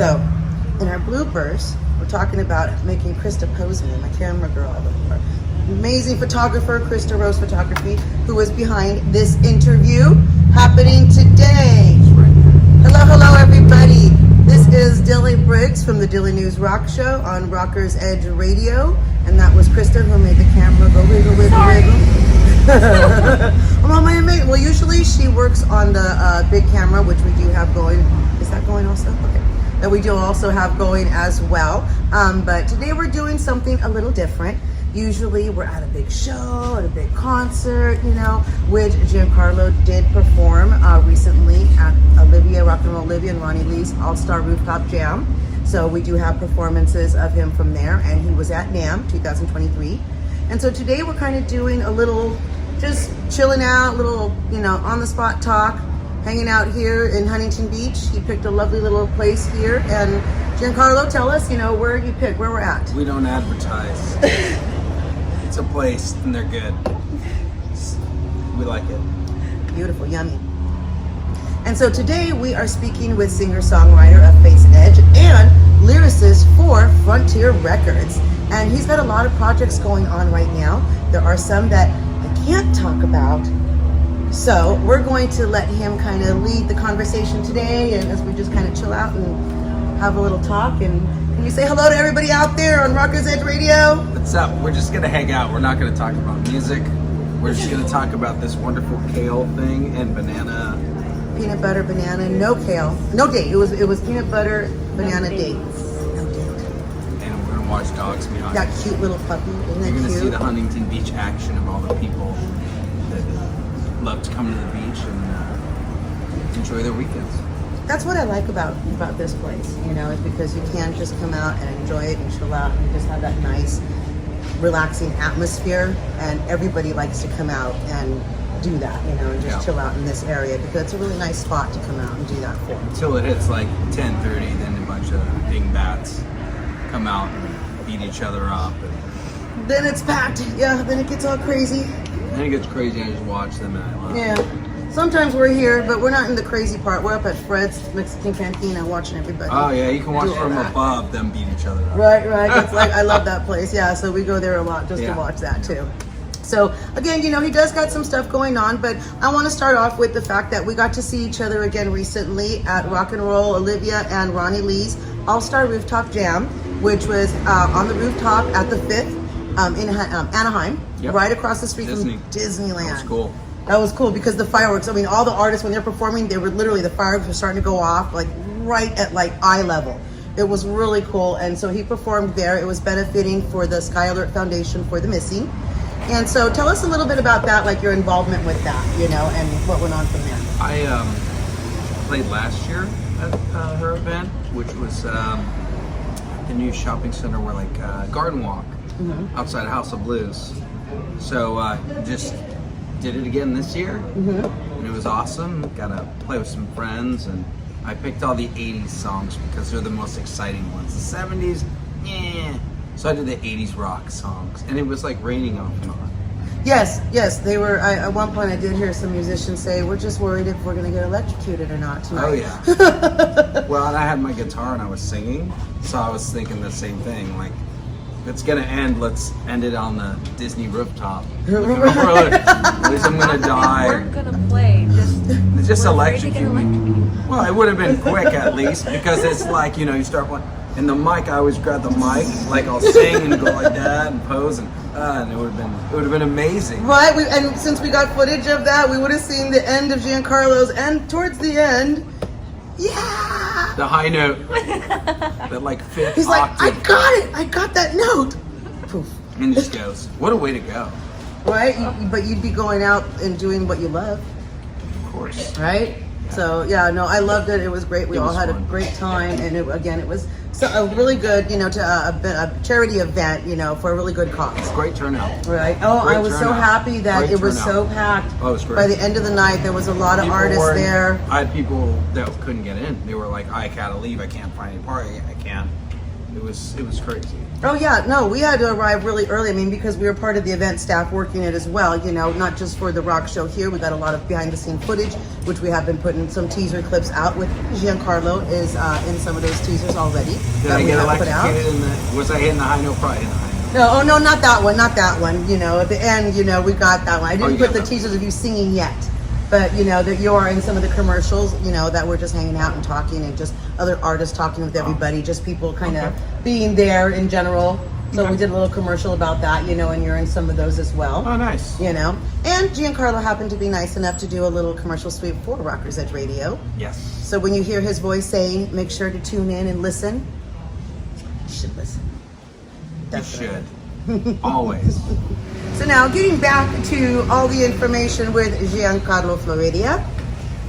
So, in our bloopers, we're talking about making Krista pose me, my camera girl. Amazing photographer, Krista Rose Photography, who is behind this interview happening today. Hello, everybody. This is Dilly Briggs from the Dilly News Rock Show on Rockers Edge Radio, and that was Krista who made the camera go wiggle, wiggle, wiggle. Well, usually she works on the big camera, which we do have going. Is that going also? Okay. That we do also have going as well. But today we're doing something a little different. Usually we're at a big show, at a big concert, which Giancarlo did perform recently at Rock and Roll Olivia and Ronnie Lee's All-Star Rooftop Jam. So we do have performances of him from there, and he was at NAMM 2023. And so today we're kind of doing a little, just chilling out, little, on-the-spot talk, hanging out here in Huntington Beach. He picked a lovely little place here. And Giancarlo, tell us, where you picked, where we're at. We don't advertise. It's a place and they're good. We like it. Beautiful, yummy. And so today we are speaking with singer-songwriter of Face Edge and lyricist for Frontier Records. And he's got a lot of projects going on right now. There are some that I can't talk about. So we're going to let him kind of lead the conversation today, and as we just kind of chill out and have a little talk. And can you say hello to everybody out there on Rockers Edge Radio? What's up? We're just going to hang out. We're not going to talk about music. We're just going to talk about this wonderful kale thing and banana. Peanut butter, banana, no kale. No date. It was peanut butter, banana dates. No date. And we're going to watch dogs meow. That cute little puppy. Isn't that You're going to cute? see the Huntington Beach action of all the people that love to come to the beach and enjoy their weekends. That's what I like about this place, is because you can just come out and enjoy it and chill out and just have that nice, relaxing atmosphere. And everybody likes to come out and do that, and just chill out in this area because it's a really nice spot to come out and do that for. Until it hits like 10:30, then a bunch of dingbats come out and beat each other up. And Then it's packed. Yeah, then it gets all crazy. then it gets crazy. I just watch them and I love it. Yeah. Sometimes we're here, but we're not in the crazy part. We're up at Fred's Mexican Cantina watching everybody. Oh yeah, you can watch do all from that. above them beat each other up. Right. It's like, I love that place. Yeah, so we go there a lot just to watch that too. So again, he does got some stuff going on, but I want to start off with the fact that we got to see each other again recently at Rock and Roll Olivia and Ronnie Lee's All-Star Rooftop Jam, which was on the rooftop at the 5th in Anaheim, right across the street from Disneyland. That was cool. That was cool because the fireworks, all the artists, when they're performing, they were literally, the fireworks were starting to go off like right at like eye level. It was really cool. And so he performed there. It was benefiting for the Sky Alert Foundation for the Missing. And so tell us a little bit about that, like your involvement with that, and what went on from there. I played last year at her event, which was the new shopping center where like Garden Walk outside of House of Blues. So just did it again this year, and it was awesome. Got to play with some friends, and I picked all the 80s songs because they're the most exciting ones. The 70s, So I did the 80s rock songs, and it was like raining off and on. Yes, they were. At one point, I did hear some musicians say, "We're just worried if we're going to get electrocuted or not tonight." Oh yeah. Well, and I had my guitar and I was singing, so I was thinking the same thing. Like, if it's gonna end, let's end it on the Disney rooftop. At least I'm gonna die. You weren't gonna play, Just we're afraid to get electrocute me. electrocuted. Well, it would have been quick at least, because it's like, you start playing, and the mic, I always grab the mic, like I'll sing and go like that and pose, and it would have been amazing. Right, and since we got footage of that, we would have seen the end of Giancarlo's, and towards the end, the high note, that like fifth he's like, octave, I got that note. Poof. and just goes, what a way to go. Right, but you'd be going out and doing what you love, Of course. right? So yeah, no, I loved it. It was great. We It all was had fun. a great time, and it was a really good, to a charity event, for a really good cause. Great turnout. Right. Oh, Great I was so turnout. happy that Great it was turnout. so packed. Oh, it was great. By the end of the night, there was a lot of People artists weren't- there. I had people that couldn't get in. They were like, I gotta leave. I can't find any party. I can't. It was crazy. Oh yeah, no, we had to arrive really early. I mean, because we were part of the event staff working it as well, you know, not just for the rock show here. We got a lot of behind the scene footage, which we have been putting some teaser clips out with. Giancarlo is in some of those teasers already. Did I get electrocuted in the, was I hitting the high note? Probably hitting the high note. No, oh no, not that one, not that one. You know, at the end, you know, we got that one. I didn't put the that teasers of you singing yet. But you know that you are in some of the commercials, you know, that we're just hanging out and talking, and just other artists talking with everybody, just people kind of being there in general. So we did a little commercial about that, you know, and you're in some of those as well. Oh, nice. You know, and Giancarlo happened to be nice enough to do a little commercial sweep for Rockers Edge Radio. Yes. So when you hear his voice saying, make sure to tune in and listen, you should listen. Definitely. You should. Always. So now, getting back to all the information with Giancarlo Floridia.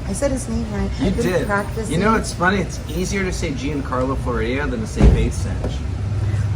I said his name right. You I've been did. practicing. You know, it's funny. It's easier to say Giancarlo Floridia than to say Faith Sedge.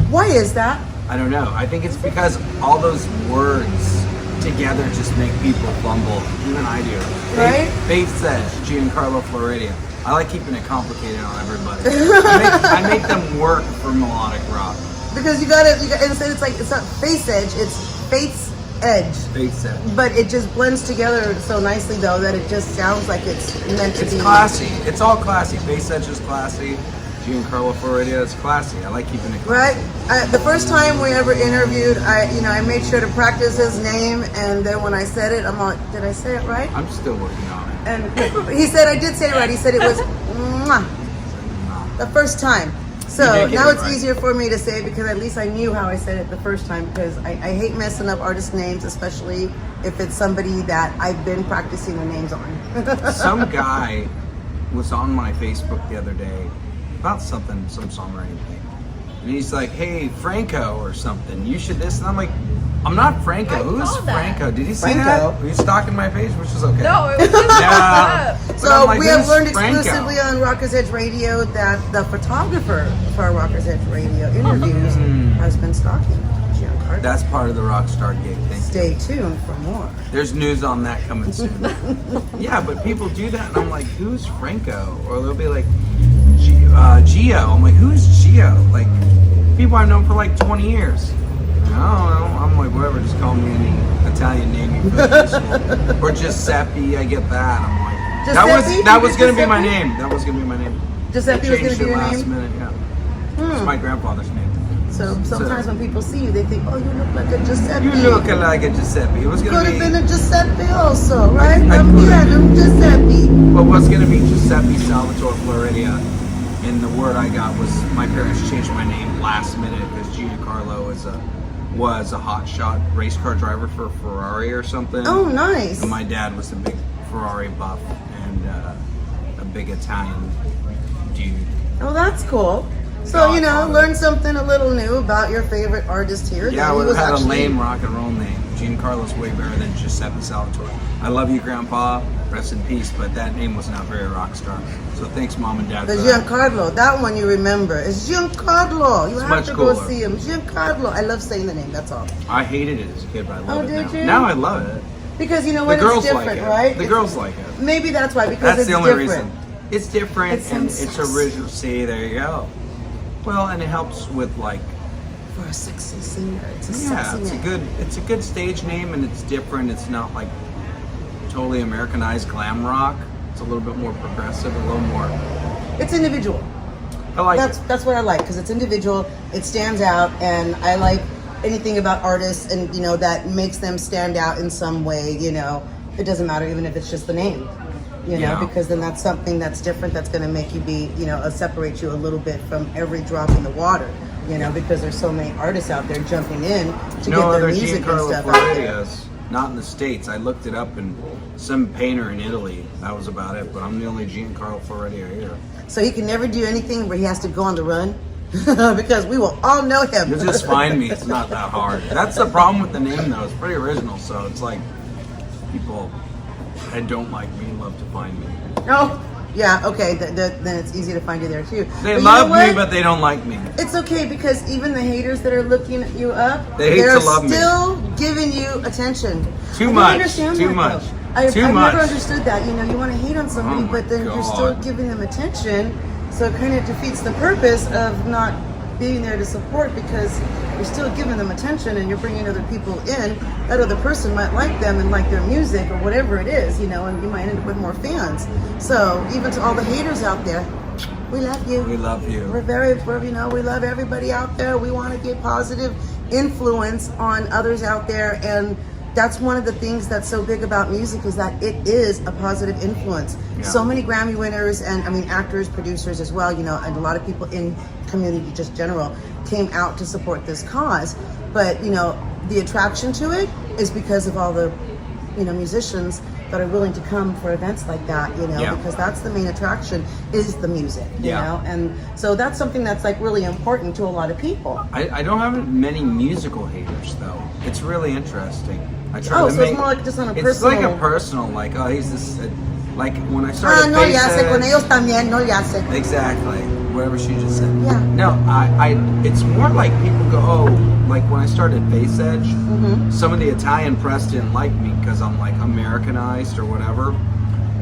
Why is that? I don't know. I think it's because all those words together just make people fumble. Even I do. Right? Faith Sedge, Giancarlo Floridia. I like keeping it complicated on everybody. I make them work for melodic rock. Because you gotta, instead it's like, it's not Face Edge, it's Faith's Edge. Faith Sedge. But it just blends together so nicely though that it just sounds like it's meant to be. It's classy. It's all classy. Faith Sedge is classy. Giancarlo Floridia is classy. I like keeping it classy. Right? The first time we ever interviewed, I made sure to practice his name, and then when I said it, I'm like, did I say it right? I'm still working on it. And he said I did say it right. He said it was mwah, the first time. So now it's easier for me to say it because at least I knew how I said it the first time, because I hate messing up artist names, especially if it's somebody that I've been practicing the names on. Some guy was on my Facebook the other day about some songwriting thing. And he's like, hey, Franco or something, you should this. And I'm like, I'm not Franco. Who's Franco? Did he say that? Were you stalking my page? Which is okay. No, it was just yeah. So like, we have learned Franco? exclusively on Rockers Edge Radio that the photographer for Rockers Edge Radio interviews has been stalking Giancarlo. That's part of the Rockstar gig. Stay tuned for more. There's news on that coming soon. Yeah, but people do that, and I'm like, who's Franco? Or they'll be like, Gio. I'm like, who's Gio? Like, people I've known for like 20 years. I don't know. I'm like, whatever. Just call me any Italian name you feel useful. Or Giuseppe. I get that. I'm like, Giuseppe? that was gonna be my name. That was gonna be my name. Giuseppe was gonna be your last name? minute. Yeah. It's my grandfather's name. So sometimes when people see you, they think, oh, you look like a Giuseppe. You look like a Giuseppe. It was Could gonna have be. been a Giuseppe also, right? I'm Giuseppe. But what's gonna be Giuseppe Salvatore Floridia? And the word I got was my parents changed my name last minute because Giancarlo was a hotshot race car driver for Ferrari or something. Oh, nice. And my dad was a big Ferrari buff and a big Italian dude. Oh, that's cool. So, you know, learn something a little new about your favorite artist here. Yeah, I would have had a lame rock and roll name. Giancarlo's way better than Giuseppe Salvatore. I love you, Grandpa. Rest in peace. But that name was not very rock star. So thanks, Mom and Dad. The for that. Giancarlo, that one you remember. It's Giancarlo. You It's have much to go cooler. see him. Giancarlo. I love saying the name, that's all. I hated it as a kid, but I love it did now. you? Now I love it. Because you know The what? girls It's different, like it. right? The girls like it. Maybe that's why, because That's it's the only different. reason. It's different It and sounds it's sexy. original. See, there you go. Well, and it helps with like, For a sexy singer, it's a yeah, sexy name. it's a good stage name and it's different. It's not like totally Americanized glam rock. It's a little bit more progressive, a little more. It's individual. I like That's what I like, because it's individual, it stands out, and I like anything about artists and, you know, that makes them stand out in some way, you know. It doesn't matter even if it's just the name, you know, Yeah. because then that's something that's different, that's going to make you be, you know, separate you a little bit from every drop in the water, you know, because there's so many artists out there jumping in to no get their other music and Giancarlo stuff out there. Floridias. Not in the States. I looked it up and some painter in Italy. That was about it. But I'm the only Giancarlo Floridia here. So he can never do anything where he has to go on the run, because we will all know him. You'll just find me. It's not that hard. That's the problem with the name, though. It's pretty original. So it's like people that don't like me love to find me. Oh, yeah, okay, then it's easy to find you there too. They But love you know me, what? but they don't like me. It's okay, because even the haters that are looking you up, They hate they're to love me. still giving you attention. Too I much, don't understand too that, much, though. I've too never much. understood that. You know, you want to hate on somebody, Oh my but then you're still God. giving them attention, so it kind of defeats the purpose of not being there to support, because you're still giving them attention and you're bringing other people in. That other person might like them and like their music or whatever it is, you know, and you might end up with more fans. So even to all the haters out there, we love you. We love you. We love everybody out there. We want to get positive influence on others out there, and that's one of the things that's so big about music, is that it is a positive influence. Yeah. So many Grammy winners, and I mean actors, producers as well, you know, and a lot of people in community just general came out to support this cause. But you know, the attraction to it is because of all the, you know, musicians that are willing to come for events like that, you know, Yeah. because that's the main attraction, is the music, you Yeah. know, and so that's something that's like really important to a lot of people. I don't have many musical haters though. It's really interesting. I try Oh, to so make it's more like just on a it's personal. like a personal, like, oh, he's this, like when I started no le hace con Faces- ellos también, no le hace. Exactly. Whatever she just said. Yeah. No, it's more like people go, oh, like when I started Face Edge, some of the Italian press didn't like me because I'm like Americanized or whatever.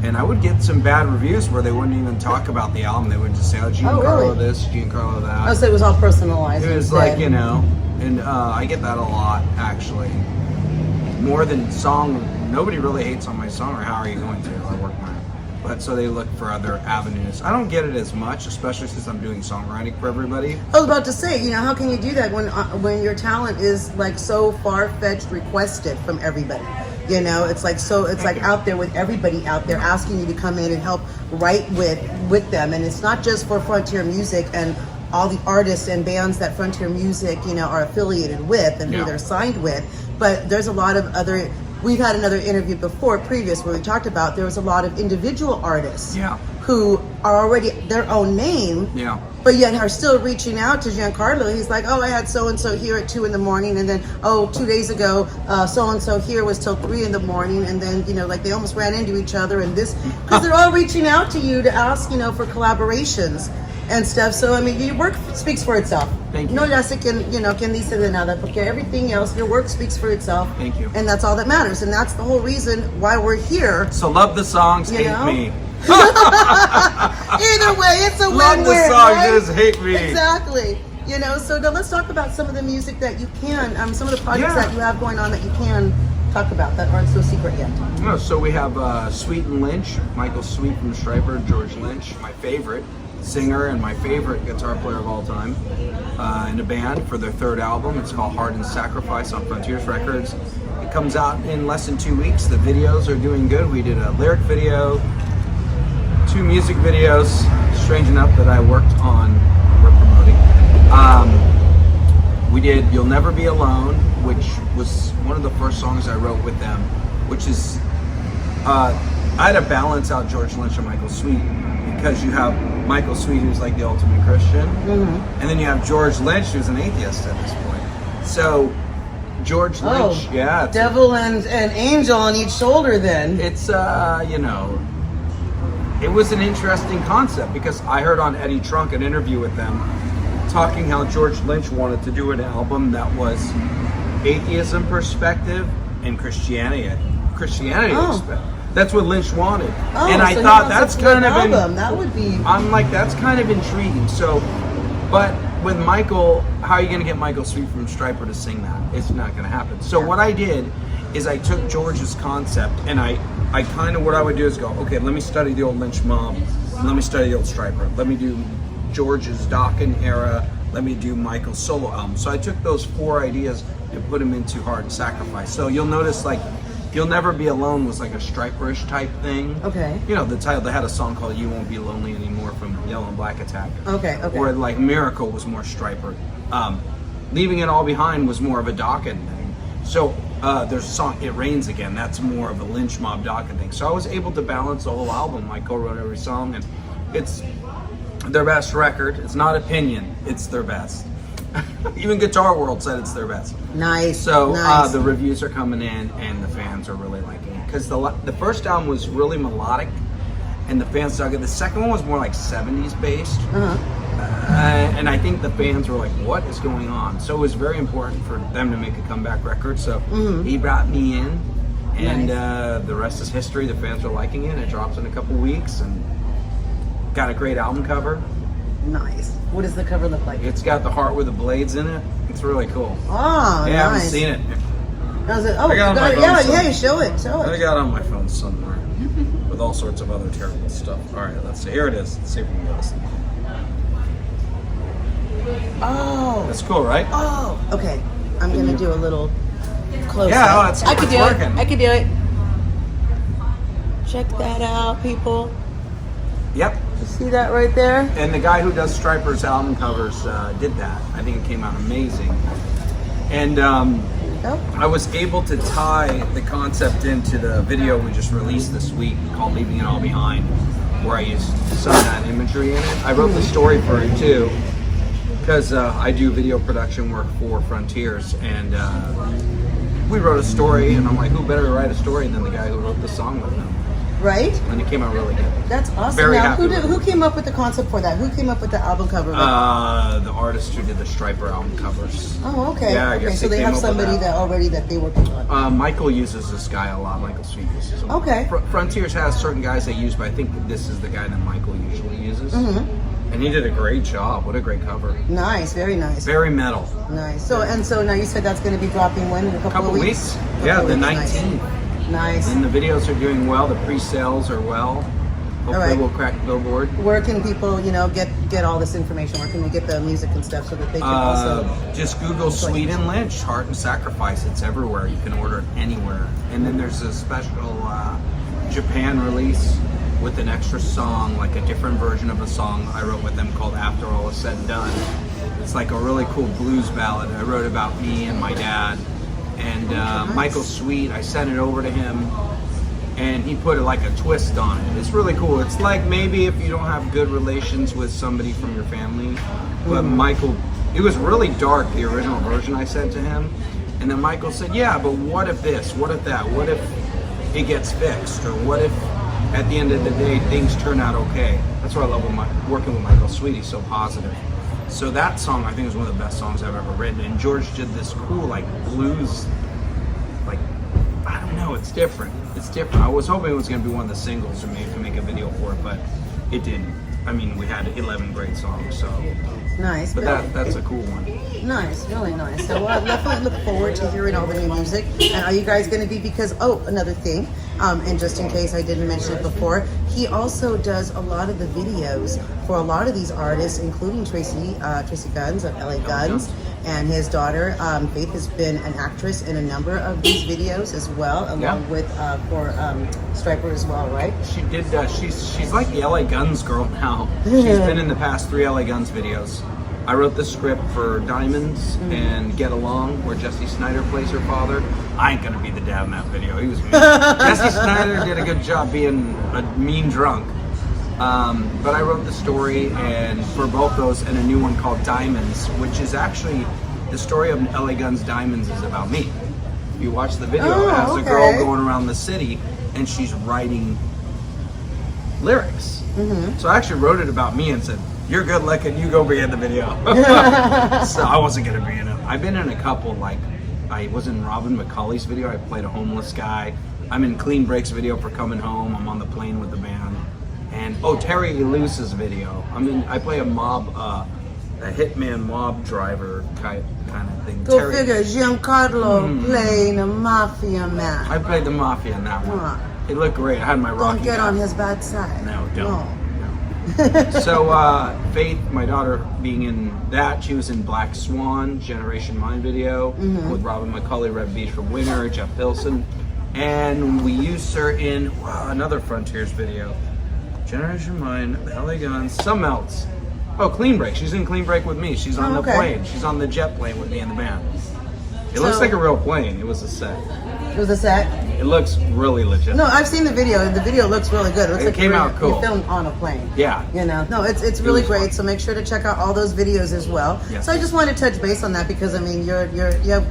And I would get some bad reviews where they wouldn't even talk about the album. They would just say, oh, Giancarlo really? this, Giancarlo that. Oh, so it was all personalized. It was instead. like, you know, and I get that a lot, actually. More than song, nobody really hates on my song, or how are you going to? I work mine. But so they look for other avenues. I don't get it as much, especially since I'm doing songwriting for everybody. I was about to say, you know, how can you do that when your talent is like so far-fetched requested from everybody? You know, it's like like out there with everybody out there asking you to come in and help write with them, and it's not just for Frontier Music and all the artists and bands that Frontier Music, you know, are affiliated with and who they're signed with, but there's a lot of other. We've had another interview previous, where we talked about there was a lot of individual artists who are already their own name, but yet are still reaching out to Giancarlo. He's like, oh, I had so-and-so here at 2 a.m, and then, oh, 2 days ago, so-and-so here was till 3 a.m, and then, you know, like they almost ran into each other, and this, because they're all reaching out to you to ask, you know, for collaborations and stuff. So I mean, your work speaks for itself. Thank you. No le hace quien, you know, quien dice de nada, porque everything else, your work speaks for itself. Thank you. And that's all that matters, and that's the whole reason why we're here. So love the songs, You hate know? me. Either way, it's a Love win-win, the songs, right? just hate me. Exactly. You know, so now let's talk about some of the music that you can, some of the projects that you have going on that you can talk about that aren't so secret yet. Oh, so we have Sweet and Lynch, Michael Sweet from Stryper, George Lynch, my favorite singer and my favorite guitar player of all time, in a band for their third album. It's called Heart and Sacrifice on Frontiers Records. It comes out in less than 2 weeks. The videos are doing good. We did a lyric video, 2 music videos, strange enough that I worked on, we're promoting. We did You'll Never Be Alone, which was one of the first songs I wrote with them, which is, I had to balance out George Lynch and Michael Sweet, because you have Michael Sweet, who's like the ultimate Christian, and then you have George Lynch, who's an atheist at this point. So George Lynch, devil and angel on each shoulder then. It's, you know, it was an interesting concept, because I heard on Eddie Trunk an interview with them talking how George Lynch wanted to do an album that was atheism perspective and Christianity perspective. That's what Lynch wanted. And I so thought that's kind of that would be. I'm like, that's kind of intriguing. So, but with Michael, how are you going to get Michael Sweet from Stryper to sing that? It's not going to happen. So what I did is I took George's concept, and I kind of, what I would do is go, okay, let me study the old Lynch mob, let me study the old Stryper, let me do George's Dokken era, let me do Michael's solo album. So I took those 4 ideas and put them into Heart and Sacrifice. So you'll notice, like, You'll Never Be Alone was like a Stryperish type thing. Okay. You know, the title, they had a song called You Won't Be Lonely Anymore from Yellow and Black Attack. Okay. Or like Miracle was more Stryper. Leaving It All Behind was more of a Dokken thing. So there's a song, It Rains Again, that's more of a Lynch Mob Dokken thing. So I was able to balance the whole album. I co-wrote every song, and it's their best record. It's not opinion, it's their best. Even Guitar World said it's their best. Nice. So nice. The reviews are coming in, and the fans are really liking it. Because the first album was really melodic, and the fans dug it. The second one was more like 70s based. And I think the fans were like, what is going on? So it was very important for them to make a comeback record. So he brought me in, and the rest is history. The fans are liking it. It drops in a couple weeks, and got a great album cover. Nice. What does the cover look like? It's got the heart with the blades in it. It's really cool. Oh, yeah, I haven't nice. seen it. Oh, I got it on my phone yeah, somewhere. yeah, show it. I got it on my phone somewhere with all sorts of other terrible stuff. All right, let's see. Here it is. Let's see if we can get this. Oh. That's cool, right? Oh, okay. I'm gonna do a little close. Yeah, oh, it's I could do working. it. I could do it. Check that out, people. Yep. You see that right there? And the guy who does Stryper's album covers did that. I think it came out amazing. And I was able to tie the concept into the video we just released this week called Leaving It All Behind, where I used some of that imagery in it. I wrote the story for it too, because I do video production work for Frontiers, and we wrote a story, and I'm like, who better to write a story than the guy who wrote the song with them? Right? And it came out really good. That's awesome. Very now, happy with who came up with the concept for that? Who came up with the album cover? The artist who did the Stryper album covers. Oh, okay. Yeah, I Okay, guess so he they came have up with somebody that already that they work on. Michael uses this guy a lot. Michael Sweet uses him. Okay. Frontiers has certain guys they use, but I think this is the guy that Michael usually uses. Mm-hmm. And he did a great job. What a great cover. Nice, very nice. Very metal. Nice. So now you said that's going to be dropping when? In a couple of weeks? Yeah, Couple the of weeks. 19th. Nice. And the videos are doing well. The pre-sales are well. Hopefully right. we'll crack Billboard. Where can people, get all this information? Where can they get the music and stuff so that they can also? Just Google Sweet and Lynch, Heart and Sacrifice. It's everywhere. You can order it anywhere. And then there's a special Japan release with an extra song, like a different version of a song I wrote with them called After All Is Said and Done. It's like a really cool blues ballad I wrote about me and my dad. And Nice. Michael Sweet, I sent it over to him, and he put like a twist on it. It's really cool. It's like maybe if you don't have good relations with somebody from your family, but Michael, it was really dark, the original version I sent to him, and then Michael said, yeah, but what if this, what if that, what if it gets fixed, or what if at the end of the day things turn out okay. That's what I love working with Michael Sweet. He's so positive. So that song I think is one of the best songs I've ever written, and George did this cool like blues, like, I don't know, it's different. It's different. I was hoping it was going to be one of the singles or maybe to make a video for it, but it didn't. I mean, we had 11 great songs, so. Nice. But that's a cool one. Nice, really nice. So I definitely look forward to hearing all the new music. And are you guys going to be, because, another thing, and just in case I didn't mention it before, he also does a lot of the videos for a lot of these artists, including Tracy Guns of LA Guns, and his daughter, Faith, has been an actress in a number of these videos as well, along with for Stryper as well, right? She did, she's like the LA Guns girl now. She's been in the past 3 LA Guns videos. I wrote the script for Diamonds and Get Along, where Jesse Snyder plays her father. I ain't gonna be the dad in that video. He was mean. Jesse Snyder did a good job being a mean drunk. But I wrote the story and for both those, and a new one called Diamonds, which is actually the story of LA Guns Diamonds is about me. If you watch the video, it has a girl going around the city and she's writing lyrics. So I actually wrote it about me and said, you're good looking, you go be in the video. So I wasn't gonna be in it. I've been in a couple, like I was in Robin McCauley's video, I played a homeless guy. I'm in Clean Break's video for Coming Home, I'm on the plane with the band. And Terry Luce's video, I play a mob, a hitman mob driver kind of thing. Go figure, Giancarlo playing a mafia man. I played the mafia in that one. It looked great, I had my Rocky Don't get hat. on his bad side. No, don't. So Faith, my daughter, being in that, she was in Black Swan, Generation Mine video with Robin McCauley, Red Beach from Winner, Jeff Pilson, and we used her in another Frontiers video, Generation Mine, LA Guns, some else. Clean Break. She's in Clean Break with me. She's on the plane. She's on the jet plane with me in the band. It looks like a real plane. It was a set. It was a set? It looks really legit. No, I've seen the video, and the video looks really good. It looks like came out cool. You filmed on a plane. Yeah. No, it's really great. So make sure to check out all those videos as well. Yes. So I just wanted to touch base on that because I mean, you have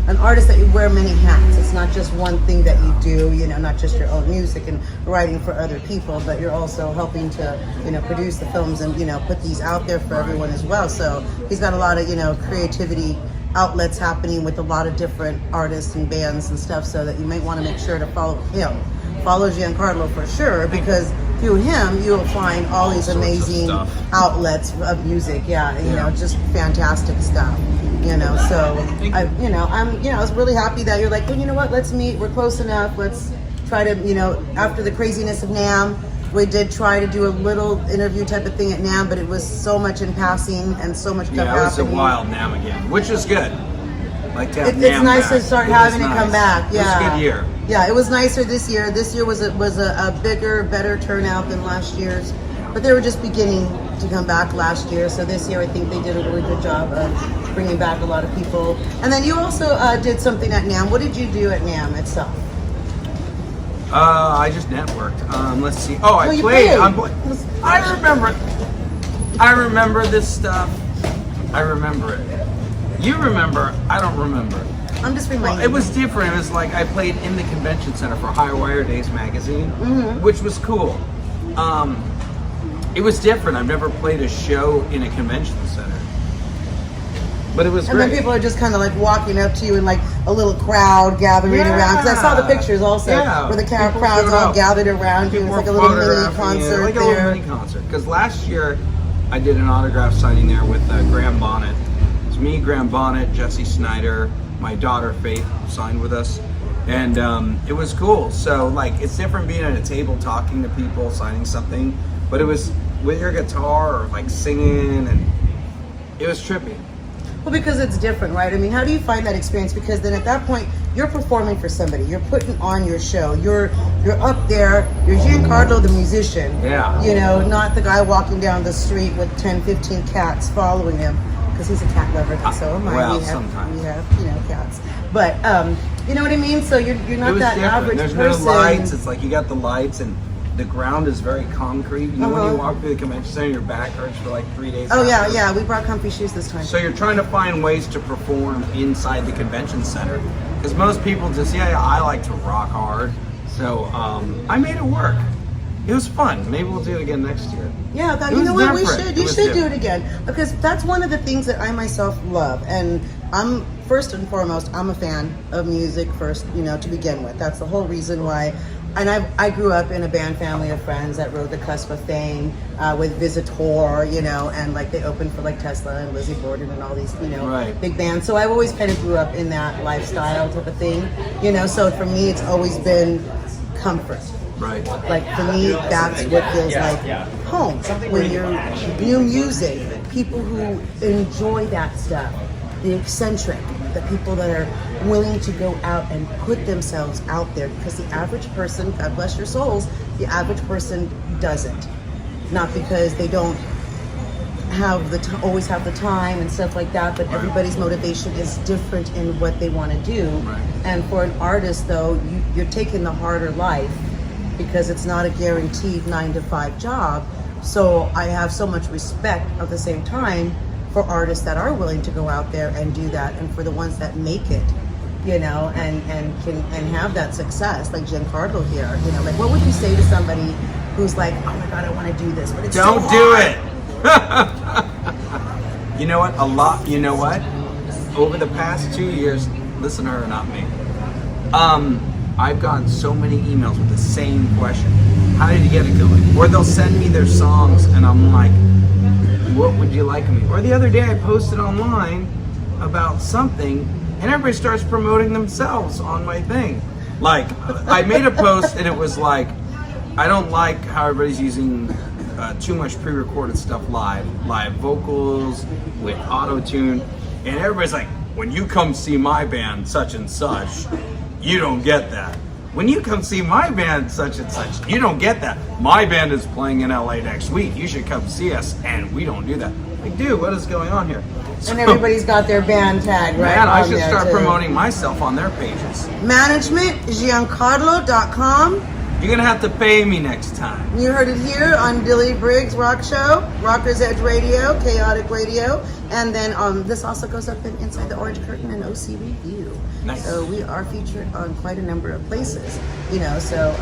an artist that you wear many hats. It's not just one thing that you do. Not just your own music and writing for other people, but you're also helping to produce the films and put these out there for everyone as well. So he's got a lot of creativity outlets happening with a lot of different artists and bands and stuff, so that you might want to make sure to follow Giancarlo for sure, because through him, you'll find all these sorts of amazing stuff. outlets of music. Yeah, you know, Yeah. just fantastic stuff. You know, so Thank I, you. you know, I was really happy that you're like, well, you know what? Let's meet. We're close enough. Let's try to, you know, after the craziness of NAMM, we did try to do a little interview type of thing at NAMM, but it was so much in passing and so much stuff Yeah, it was a happening. wild NAMM again, which is good. Like to have It's NAMM nice back. to start It was having it nice. come back. Yeah, It was a good year. Yeah, it was nicer this year. This year was a bigger, better turnout than last year's. But they were just beginning to come back last year. So this year, I think they did a really good job of bringing back a lot of people. And then you also did something at NAMM. What did you do at NAMM itself? I just networked. Let's see. Oh, I you played. played. I remember. I remember this stuff. I remember it. You remember. I don't remember. I'm just reminding Well, it was different. It was like I played in the convention center for High Wire Days magazine, which was cool. It was different. I've never played a show in a convention center, but it was And great. then people are just kind of like walking up to you in like a little crowd gathering Yeah. around. Because I saw the pictures also Yeah. where the People crowd's showed all up. gathered around you. It was like a little mini concert like a there. little mini concert. Because last year I did an autograph signing there with Graham Bonnet. It's me, Graham Bonnet, Jesse Snyder, my daughter Faith signed with us, and it was cool. So like it's different being at a table talking to people, signing something, but it was with your guitar or like singing, and it was trippy. Well, because it's different, right? I mean, how do you find that experience? Because then at that point, you're performing for somebody. You're putting on your show. You're up there. You're Giancarlo, the musician. Yeah. You know, not the guy walking down the street with 10, 15 cats following him. Because he's a cat lover, and so am I. Well, we have, sometimes. we have, you know, cats. But you know what I mean. So you're It not was that different. average There's person. no lights. It's like you got the lights, and the ground is very concrete. You know, when you walk through the convention center, your back hurts for like 3 days. Oh yeah, after. yeah. We brought comfy shoes this time. So you're trying to find ways to perform inside the convention center, because most people just, I like to rock hard. So I made it work. It was fun. Maybe we'll do it again next year. Yeah, It you was know what? We different. should. It You was should do different. it again because that's one of the things that I myself love, and I'm first and foremost, I'm a fan of music first. You know, to begin with, that's the whole reason why. And I grew up in a band family of friends that rode the cusp of fame with Visitor, you know, and like they opened for like Tesla and Lizzie Borden and all these, you know, Right. big bands. So I've always kind of grew up in that lifestyle type of thing, you know. So for me, it's always been comfort. Right. Like for me, that's what feels like home. When you're new music, people who enjoy that stuff, the eccentric, the people that are willing to go out and put themselves out there. Because the average person, God bless your souls, the average person doesn't. Not because they don't have always have the time and stuff like that, but everybody's motivation is different in what they want to do. Right. And for an artist, though, you're taking the harder life because it's not a guaranteed 9-to-5 job. So I have so much respect at the same time for artists that are willing to go out there and do that, and for the ones that make it, you know, and can and have that success, like Giancarlo here. You know, like what would you say to somebody who's like, oh my God, I want to do this, but it's Don't so do hard. it. You know what? You know what? Over the past 2 years, listen to her, not me. I've gotten so many emails with the same question. How did you get it going? Or they'll send me their songs and I'm like, what would you like me? Or the other day I posted online about something and everybody starts promoting themselves on my thing. Like, I made a post and it was like, I don't like how everybody's using too much pre-recorded stuff live vocals with auto-tune, and everybody's like, when you come see my band such and such, you don't get that. When you come see my band such and such, you don't get that. My band is playing in LA next week, you should come see us, and we don't do that. Like, dude, what is going on here? And everybody's got their band tag, right? Man, I on should there, start too. promoting myself on their pages. Management, Giancarlo.com. You're gonna have to pay me next time. You heard it here on Billy Briggs Rock Show, Rockers Edge Radio, Chaotic Radio, and then this also goes up inside the Orange Curtain and OC Review. Nice. So we are featured on quite a number of places, you know. So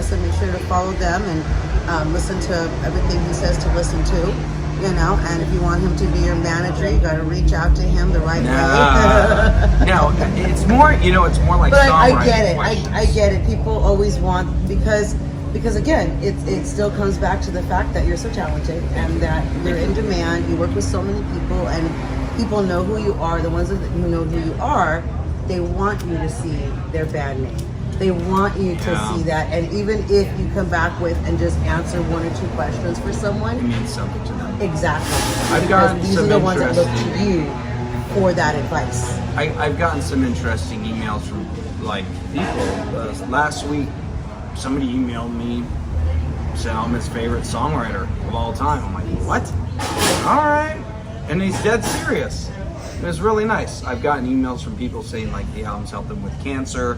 so make sure to follow them and listen to everything he says to listen to, you know. And if you want him to be your manager, you got to reach out to him the right way. No, it's more, it's more like But I songwriting get it. questions. I get it. People always want, because because again, it still comes back to the fact that you're so talented and that you're in demand. You work with so many people, and people know who you are. The ones who know who you are, they want you to see their band name. They want you to see that, and even if you come back with and just answer one or two questions for someone, it means something to them. Exactly. I've gotten these some are the ones that look interesting- to you for that advice. I've gotten some interesting emails from like people. Last week, somebody emailed me, said I'm his favorite songwriter of all time. I'm like, what? All right, and he's dead serious. It was really nice. I've gotten emails from people saying like the album's helped them with cancer,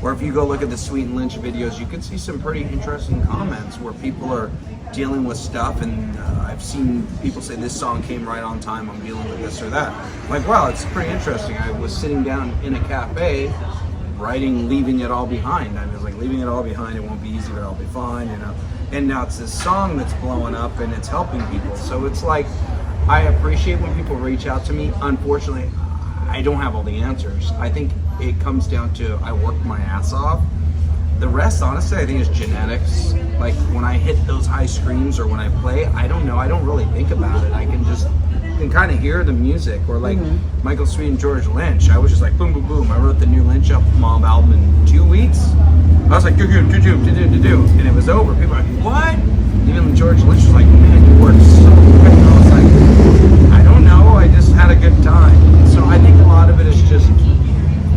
or if you go look at the Sweet and Lynch videos, you can see some pretty interesting comments where people are dealing with stuff, and I've seen people say this song came right on time, I'm dealing with this or that. I'm like, wow, it's pretty interesting. I was sitting down in a cafe writing Leaving It All Behind. I was like, leaving it all behind, it won't be easy, but I'll be fine, you know. And now it's this song that's blowing up and it's helping people. So it's like, I appreciate when people reach out to me. Unfortunately, I don't have all the answers. I think it comes down to I work my ass off. The rest, honestly, I think is genetics. Like when I hit those high screams or when I play, I don't know. I don't really think about it. I can just kind of hear the music. Or like Michael Sweet and George Lynch. I was just like boom, boom, boom. I wrote the new Lynch Mob album in 2 weeks. I was like do, and it was over. People were like, what? Even George Lynch was like, man, you worked so quick. And I was like, I don't know. I just had a good time. So I think a lot of it is just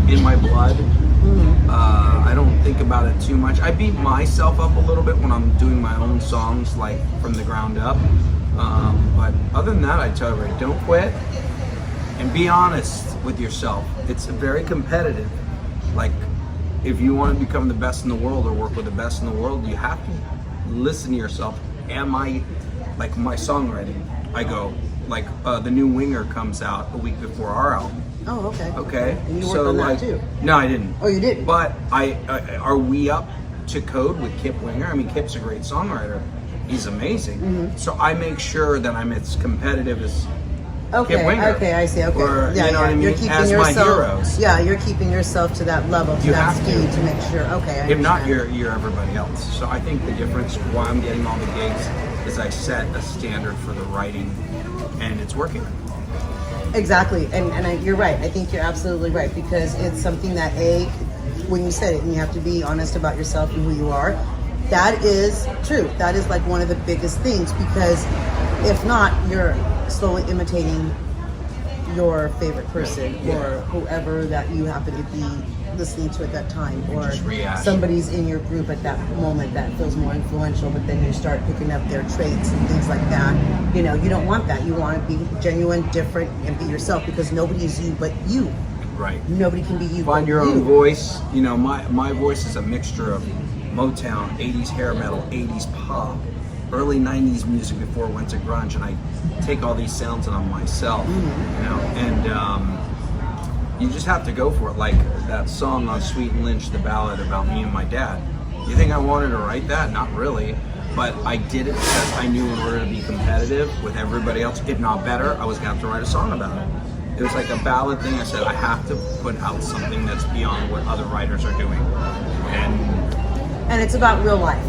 in my blood. I don't think about it too much. I beat myself up a little bit when I'm doing my own songs, like from the ground up. But other than that, I tell everybody, don't quit and be honest with yourself. It's very competitive. Like, if you want to become the best in the world or work with the best in the world, you have to listen to yourself. Am I, like my songwriting, I go, like the new Winger comes out a week before our album. Oh, okay. Okay. And you worked on that too? No, I didn't. Oh, you didn't? But are we up to code with Kip Winger? I mean, Kip's a great songwriter. He's amazing. So I make sure that I'm as competitive as Kip Winger. Okay, I see. Okay. Or, you know what I mean? You're keeping as yourself, my heroes. Yeah, you're keeping yourself to that level, to You that have speed to. to make sure. Okay. I If not, understand. you're everybody else. So I think the difference why I'm getting all the gigs is I set a standard for the writing, and it's working. Exactly, and you're right. I think you're absolutely right, because it's something that when you said it, and you have to be honest about yourself and who you are. That is true. That is like one of the biggest things, because if not, you're slowly imitating your favorite person or whoever that you happen to be listening to at that time, or somebody's in your group at that moment that feels more influential, but then you start picking up their traits and things like that. You know, you don't want that. You want to be genuine, different, and be yourself, because nobody is you but you. Right. Nobody can be you. Find but your own you. voice. You know, my voice is a mixture of Motown, 80s hair metal, 80s pop, early 90s music before it went to grunge, and I take all these sounds and I'm myself, you know, and you just have to go for it. Like that song on Sweet and Lynch, the ballad about me and my dad. You think I wanted to write that? Not really, but I did it because I knew in order to be competitive with everybody else, if not better, I was gonna have to write a song about it. It was like a ballad thing. I said, I have to put out something that's beyond what other writers are doing. And it's about real life.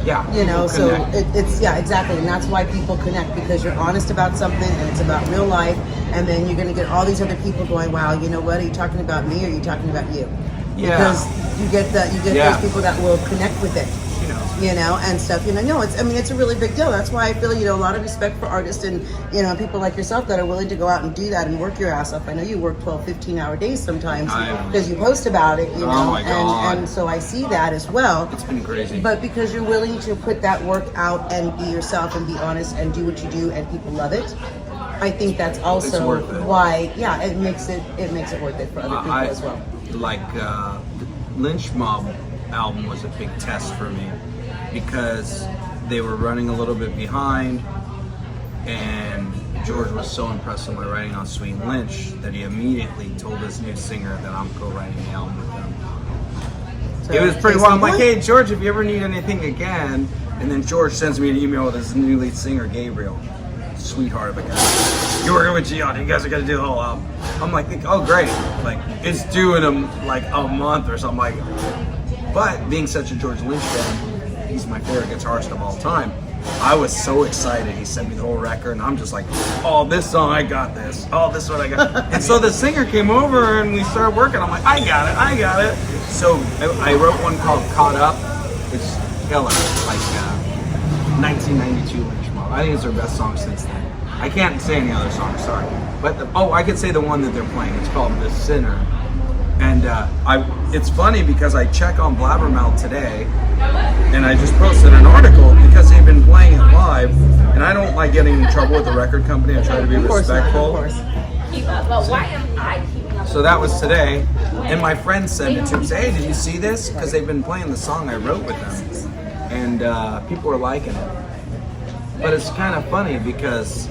Yeah. You know, so connect. it's exactly. And that's why people connect, because you're honest about something and it's about real life. And then you're going to get all these other people going, wow, you know what? Are you talking about me or are you talking about you? Yeah. Because you get those people that will connect with it. You know, and stuff. You know, no, it's a really big deal. That's why I feel, you know, a lot of respect for artists and, you know, people like yourself that are willing to go out and do that and work your ass off. I know you work 12, 15-hour days sometimes because you post about it, you know. Oh my God. And so I see that as well. It's been crazy. But because you're willing to put that work out and be yourself and be honest and do what you do and people love it, I think that's also why, it makes it worth it for other people as well. Like the Lynch Mob album was a big test for me, because they were running a little bit behind, and George was so impressed with my writing on Sweet and Lynch that he immediately told his new singer that I'm co-writing the album with them. So it was pretty wild. I'm like, hey George, if you ever need anything again, and then George sends me an email with his new lead singer, Gabriel, sweetheart of a guy. You're working with Gian, you guys are gonna do the whole album. I'm like, oh great, like it's due in like a month or something. Like, but being such a George Lynch fan, he's my favorite guitarist of all time. I was so excited. He sent me the whole record, and I'm just like, oh, this song, I got this. Oh, this one, I got. And so the singer came over, and we started working. I'm like, I got it. So I wrote one called Caught Up, which is killer, like 1992 Lynch Mob. I think it's their best song since then. I can't say any other song, sorry. But I could say the one that they're playing. It's called The Sinner. And it's funny because I check on Blabbermouth today, and I just posted an article because they've been playing it live, and I don't like getting in trouble with the record company. I try to be respectful. Of course. But why am I keeping up? So that was today, and my friend sent it to me. Say, hey, did you see this? Because they've been playing the song I wrote with them, and people are liking it. But it's kind of funny because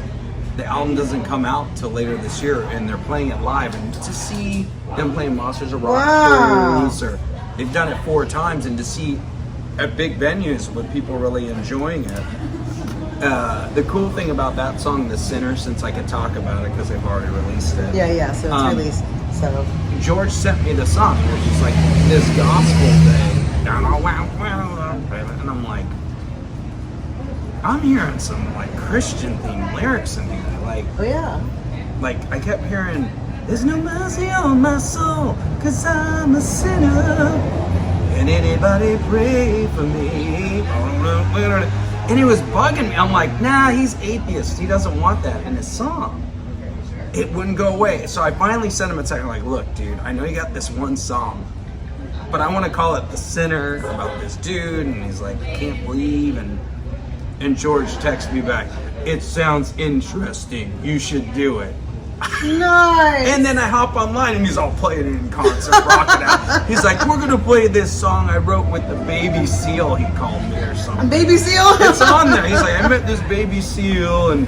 the album doesn't come out till later this year, and they're playing it live. And to see them playing Monsters of Rock Cruise, or they've done it 4 times, and to see at big venues with people really enjoying it. The cool thing about that song, The Sinner, since I can talk about it because they've already released it. Yeah, so it's released. So George sent me the song, which is like this gospel thing, and I'm like, I'm hearing some like Christian themed lyrics in here, like, oh yeah, like I kept hearing, "There's no mercy on my soul, 'cause I'm a sinner. Can anybody pray for me?" And it was bugging me. I'm like, nah, he's atheist. He doesn't want that in his song. It wouldn't go away. So I finally sent him a text, like, look, dude, I know you got this one song, but I want to call it The Sinner, about this dude. And he's like, can't believe. And George texted me back, it sounds interesting. You should do it. nice. And then I hop online and he's all playing it in concert, rocking out. He's like, we're gonna play this song I wrote with the baby seal, he called me, or something. Baby seal. It's on there. He's like, I met this baby seal, and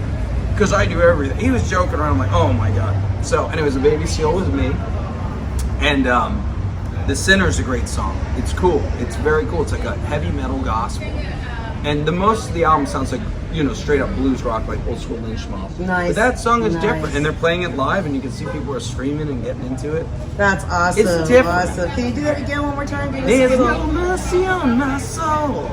because I do everything. He was joking around. I'm like, oh my god. So, anyways, the baby seal was me, and The Sinner's a great song. It's cool. It's very cool. It's like a heavy metal gospel, and the most of the album sounds like, you know, straight up blues rock, like old school Lynch Mob. Nice. But that song is Nice. different, and they're playing it live, and you can see people are screaming and getting into it. That's awesome. It's different. Awesome. Can you do that again one more time? Give us a There's little- no mercy on my soul,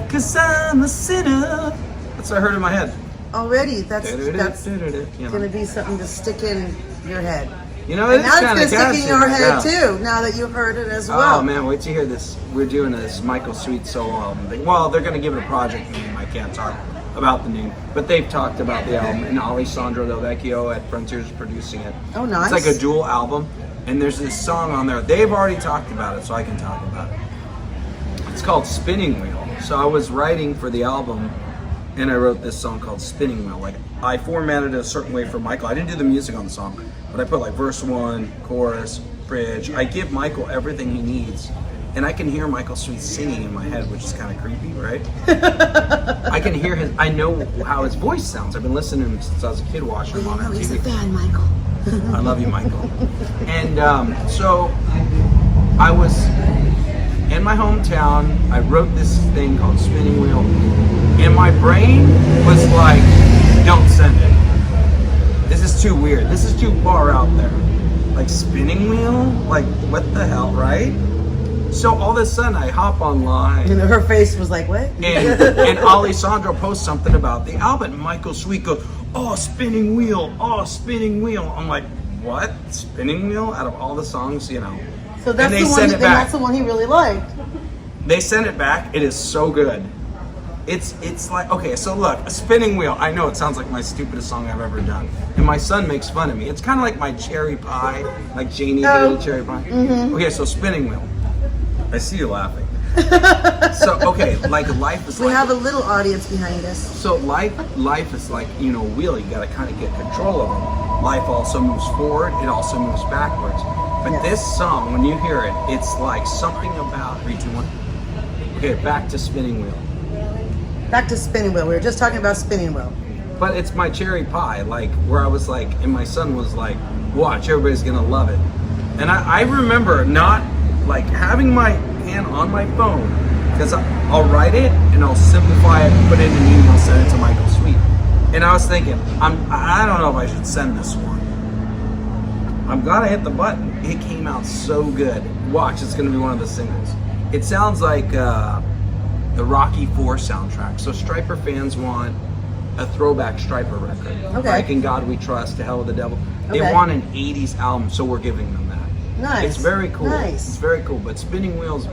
'cause I'm a sinner. That's what I heard in my head. Already, that's You know. gonna be something to stick in your head. You know, And it's now it's kind gonna of stick catchy. in your head Yeah. too. Now that you've heard it as well. Oh man, wait till you hear this. We're doing this Michael Sweet solo album thing. Well, they're gonna give it a project name. I can't talk about the name, but they've talked about the album, and Alessandro Del Vecchio at Frontiers is producing it. Oh, nice. It's like a dual album, and there's this song on there. They've already talked about it, so I can talk about it. It's called Spinning Wheel. So I was writing for the album, and I wrote this song called Spinning Wheel. Like, I formatted it a certain way for Michael. I didn't do the music on the song, but I put like verse 1, chorus, bridge. I give Michael everything he needs, and I can hear Michael Sweet singing in my head, which is kind of creepy, right? I can hear I know how his voice sounds. I've been listening to him since I was a kid, watching him on Oh, he's a MTV. fan, Michael. I love you, Michael. And so I was in my hometown. I wrote this thing called Spinning Wheel, and my brain was like, don't send it. This is too weird. This is too far out there. Like, spinning wheel? Like, what the hell, right? So all of a sudden I hop online, And her face was like, what? and Alessandro posts something about the album. Michael Sweet goes, oh, spinning wheel, oh, spinning wheel. I'm like, what? Spinning wheel? Out of all the songs, you know. So that's And they the one. sent it back. That's the one he really liked. They sent it back. It is so good. It's like, okay, so look, a spinning wheel. I know it sounds like my stupidest song I've ever done, and my son makes fun of me. It's kind of like my cherry pie, like Janie the little cherry pie. Okay, so spinning wheel. I see you laughing. So okay, like life is We like have a little audience behind us. so life is like, you know, a wheel. You got to kind of get control of it. Life also moves forward. It also moves backwards. But Yes. this song, when you hear it, it's like something about 3, 2, 1. Okay, back to spinning wheel. Back to spinning wheel. We were just talking about spinning wheel. But it's my cherry pie, like where I was like, and my son was like, watch, everybody's gonna love it. And I remember not like having my hand on my phone, because I'll write it and I'll simplify it, put it in an email, send it to Michael Sweet. And I was thinking, I don't know if I should send this one. I'm glad I hit the button. It came out so good. Watch, it's gonna be one of the singles. It sounds like the Rocky IV soundtrack. So Stryper fans want a throwback Stryper record. Okay. Like In God We Trust, To Hell with the Devil. They Okay. want an 80s album, so we're giving them that. Nice. It's very cool. Nice. It's very cool. But Spinning Wheels,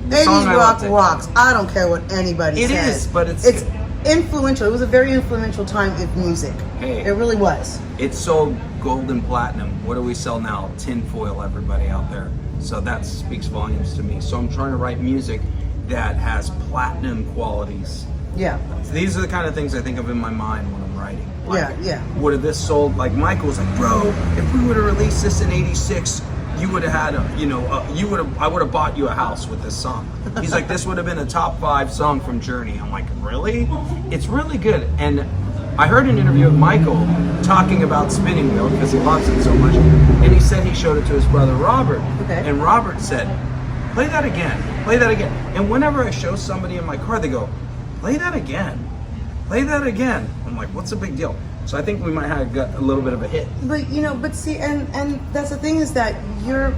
the 80s song I rock love to- rocks. I don't care what anybody It says. is, but it's influential. It was a very influential time in music. Hey. It really was. It's sold gold and platinum. What do we sell now? Tinfoil, everybody out there. So that speaks volumes to me. So I'm trying to write music that has platinum qualities. Yeah. So these are the kind of things I think of in my mind when I'm writing. Like, Yeah. would have this sold? Like Michael was like, bro, if we would have released this in '86, you would have had I would have bought you a house with this song. He's like, this would have been a top 5 song from Journey. I'm like, really? It's really good. And I heard an interview with Michael talking about Spinning Wheel because he loves it so much. And he said he showed it to his brother Robert. Okay. And Robert said, play that again. Play that again. And whenever I show somebody in my car, they go, play that again. Play that again. I'm like, what's the big deal? So I think we might have got a little bit of a hit. But see, and that's the thing is that you're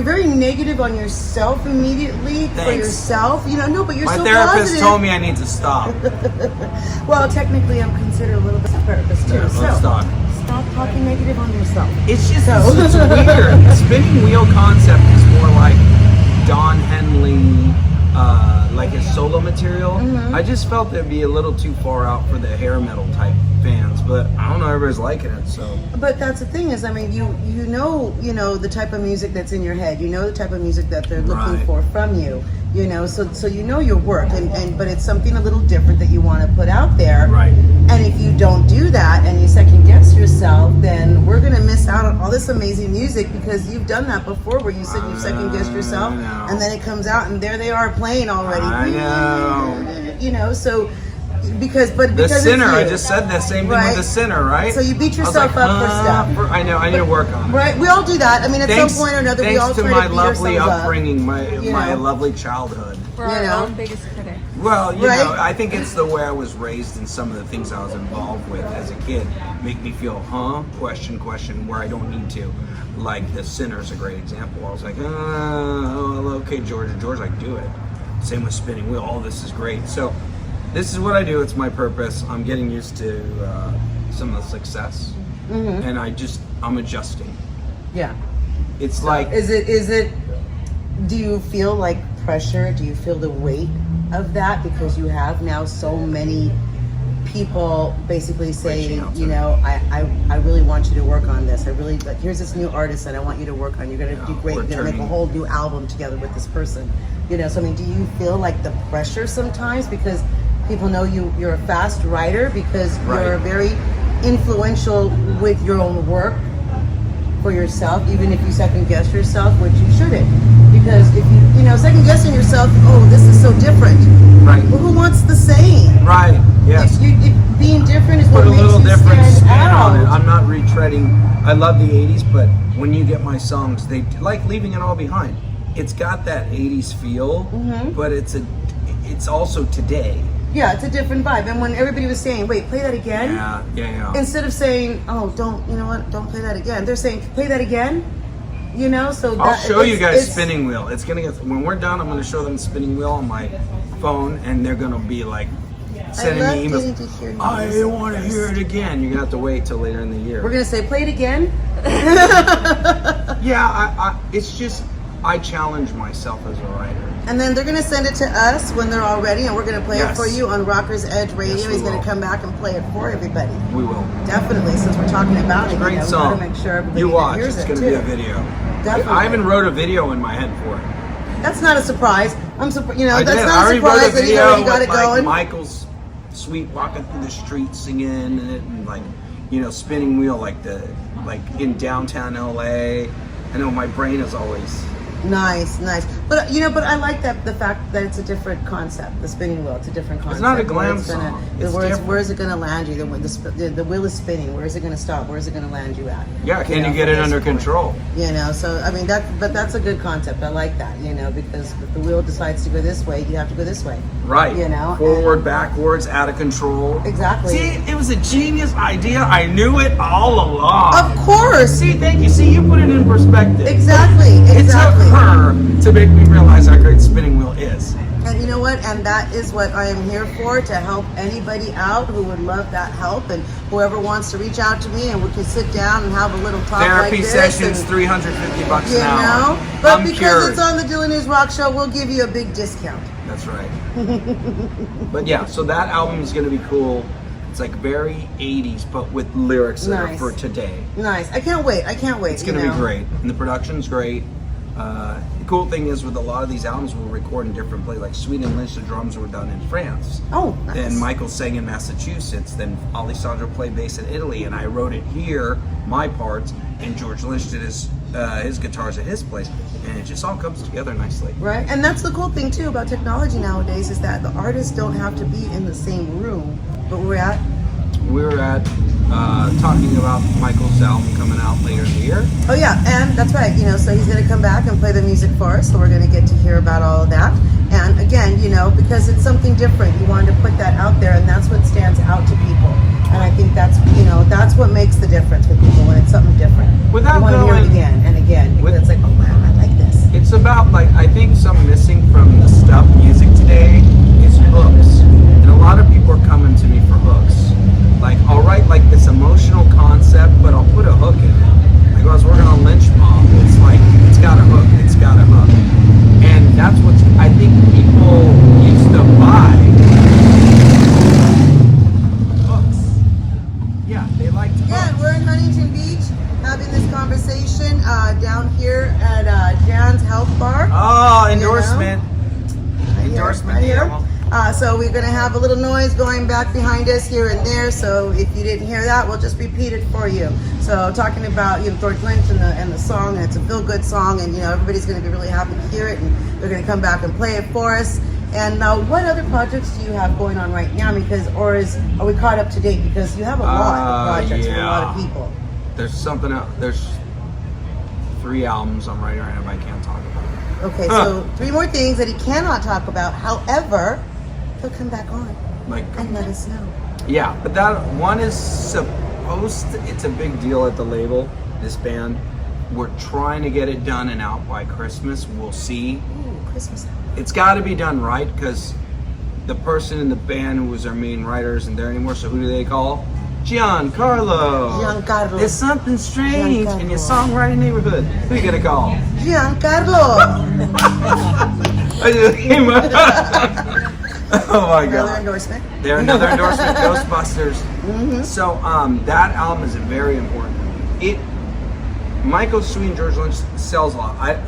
very negative on yourself immediately for Thanks. yourself. No, but you're My so therapist positive. told me I need to stop. Well, technically, I'm considered a little bit of a therapist too. Yeah, so let's talk. stop talking negative on yourself. It's just So- it's weird. The spinning wheel concept is more like Don Henley, like his solo material. Mm-hmm. I just felt it'd be a little too far out for the hair metal type fans, but I don't know, everybody's liking it. So But that's the thing is, I mean, you know the type of music that's in your head. You know the type of music that they're looking Right. for from you. So you know your work, and but it's something a little different that you want to put out there. Right. And if you don't do that and you second guess yourself, then we're gonna miss out on all this amazing music because you've done that before, where you said you second guessed yourself, I know. and then it comes out and there they are playing already. I know. So The because Sinner, it's you. I just said the same thing Right. with The Sinner, right? So you beat I was yourself up for stuff. I know, I need to work on it. Right, we all do that. I mean, at some point or another, we all Thanks to try my to beat lovely ourselves upbringing, You my know. lovely childhood. We're You our know. own biggest critic. Well, you Right. know, I think it's the way I was raised and some of the things I was involved with as a kid make me feel, question, where I don't need to. Like The Sinner's a great example. I was like, okay, George, like, do it. Same with Spinning Wheel. All this is great. So this is what I do. It's my purpose. I'm getting used to some of the success, and I'm adjusting. Yeah. It's like Is it? Do you feel like pressure? Do you feel the weight of that because you have now so many people basically saying, Reaching out to I really want you to work on this. I really like. Here's this new artist that I want you to work on. You're gonna do great. we're You're gonna make a turning- whole new album together with this person. So I mean, do you feel like the pressure sometimes because people know you're a fast writer because you're Right. very influential with your own work for yourself, even if you second guess yourself, which you shouldn't, because if you second guessing yourself, this is so different. Right. Well, who wants the same? right. Yes. If being different is Put what a makes little you different stand spin out. on it. I'm not retreading. I love the 80s, but when you get my songs, they like Leaving It All Behind. It's got that 80s feel, but it's also today. Yeah, it's a different vibe. And when everybody was saying, "Wait, play that again," Yeah. instead of saying, "Oh, don't play that again," they're saying, "Play that again." So I'll show you guys it's- Spinning Wheel. It's gonna get when we're done. I'm gonna show them Spinning Wheel on my phone, and they're gonna be like sending love me getting emails. to hear I music want to first." hear it again. You're gonna have to wait till later in the year. We're gonna say, "Play it again." Yeah, it's just I challenge myself as a writer. And then they're going to send it to us when they're all ready, and we're going to play it Yes. for you on Rocker's Edge Radio. Yes, we He's going will. to come back and play it for everybody. We will. Definitely, since we're talking about it. Great we song. got to make sure everybody You watch. hears It's it going to too. be a video. Definitely. I even wrote a video in my head for it. That's not a surprise. I'm surprised. I That's did. not I a already wrote surprise a that you already video got with it going. Michael's sweet walking through the streets singing and it, and Spinning Wheel like in downtown LA. I know my brain is always. Nice. But I like the fact that it's a different concept. The spinning wheel, it's a different concept. not a Where glam it's gonna- song. the It's words- different. where is it going to land you? The wheel is spinning. Where is it going to stop? Where is it going to land you at? Yeah, can you get from it this under point. control? So I mean that's a good concept. I like that, because if the wheel decides to go this way, you have to go this way. Right. Forward, and- backwards, out of control. Exactly. See, it was a genius idea. I knew it all along. Of course. See, thank you. See, you put it in perspective. Exactly. It took her to make me realize how great Spinning Wheel is. And you know what? And that is what I am here for, to help anybody out who would love that help, and whoever wants to reach out to me, and we can sit down and have a little talk Therapy like this. sessions, and, $350 you an hour. know, but I'm because cured. it's on the Dylan News Rock Show, we'll give you a big discount. That's right. But yeah, so that album is going to be cool. It's like very 80s, but with lyrics that are for today. Nice. I can't wait. It's going to be great. And the production's great. The cool thing is with a lot of these albums, we'll record in different places. Like Sweet and Lynch, the drums were done in France. Oh, nice. Then Michael sang in Massachusetts. Then Alessandro played bass in Italy. And I wrote it here, my parts. And George Lynch did his guitars at his place. And it just all comes together nicely. Right. And that's the cool thing, too, about technology nowadays, is that the artists don't have to be in the same room. But we're at talking about Michael's album coming out later in the year. Oh yeah, and that's right. So he's going to come back and play the music for us. So we're going to get to hear about all of that. And again, because it's something different, you wanted to put that out there, and that's what stands out to people. And I think that's what makes the difference with people when it's something different. Without you want to hear it going- again and again because it's like, oh wow, I like this. It's about I think something missing from the stuff music today is hooks. And a lot of people are coming to me for hooks. I'll write this emotional concept, but I'll put a hook in it. I was working on Lynch Mob. It's it's got a hook, it's got a hook. And that's what I think people used to buy. Hooks. Yeah, they like hooks. Yeah, we're in Huntington Beach having this conversation down here at Jan's Health Bar. Oh, endorsement. Right Endorsement here. deal. So we're going to have a little noise going back behind us here and there. So if you didn't hear that, we'll just repeat it for you. So talking about George Lynch and the song, and it's a feel-good song, and everybody's going to be really happy to hear it, and they're going to come back and play it for us. And what other projects do you have going on right now? Are we caught up to date? Because you have a lot of projects for a lot of people. There's something else. There's 3 albums I'm writing right now, but I can't talk about it. Okay, so 3 more things that he cannot talk about. However, he'll come back on and let us know. Yeah, but that one is supposed to, it's a big deal at the label, this band. We're trying to get it done and out by Christmas. We'll see. Ooh, Christmas. It's got to be done right, because the person in the band who was our main writer isn't there anymore, so who do they call? Giancarlo. There's something strange in your songwriting neighborhood. Who are you going to call? Giancarlo. Oh my God. Another endorsement. They're another endorsement, Ghostbusters. Mm-hmm. So that album is very important. Michael Sweet and George Lynch sells a lot.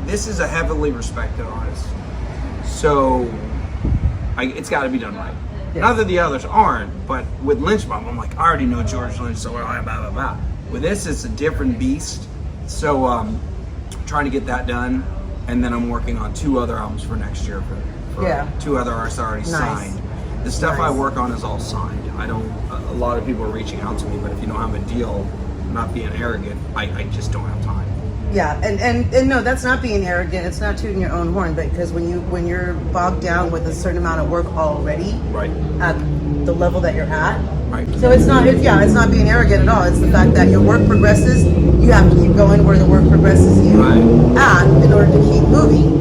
This is a heavily respected artist. So it's got to be done right. Yes. Not that the others aren't, but with Lynch Mob, I'm like, I already know George Lynch, so blah, blah, blah, blah. With this, it's a different beast. So trying to get that done. And then I'm working on 2 other albums for next year for 2 other artists already signed. The stuff I work on is all signed. A lot of people are reaching out to me, but if you don't have a deal, I'm not being arrogant, I just don't have time. Yeah, and no, that's not being arrogant. It's not tooting your own horn, but because when you're bogged down with a certain amount of work already, right, at the level that you're at, right. So it's not being arrogant at all. It's the fact that your work progresses. You have to keep going where the work progresses you at in order to keep moving.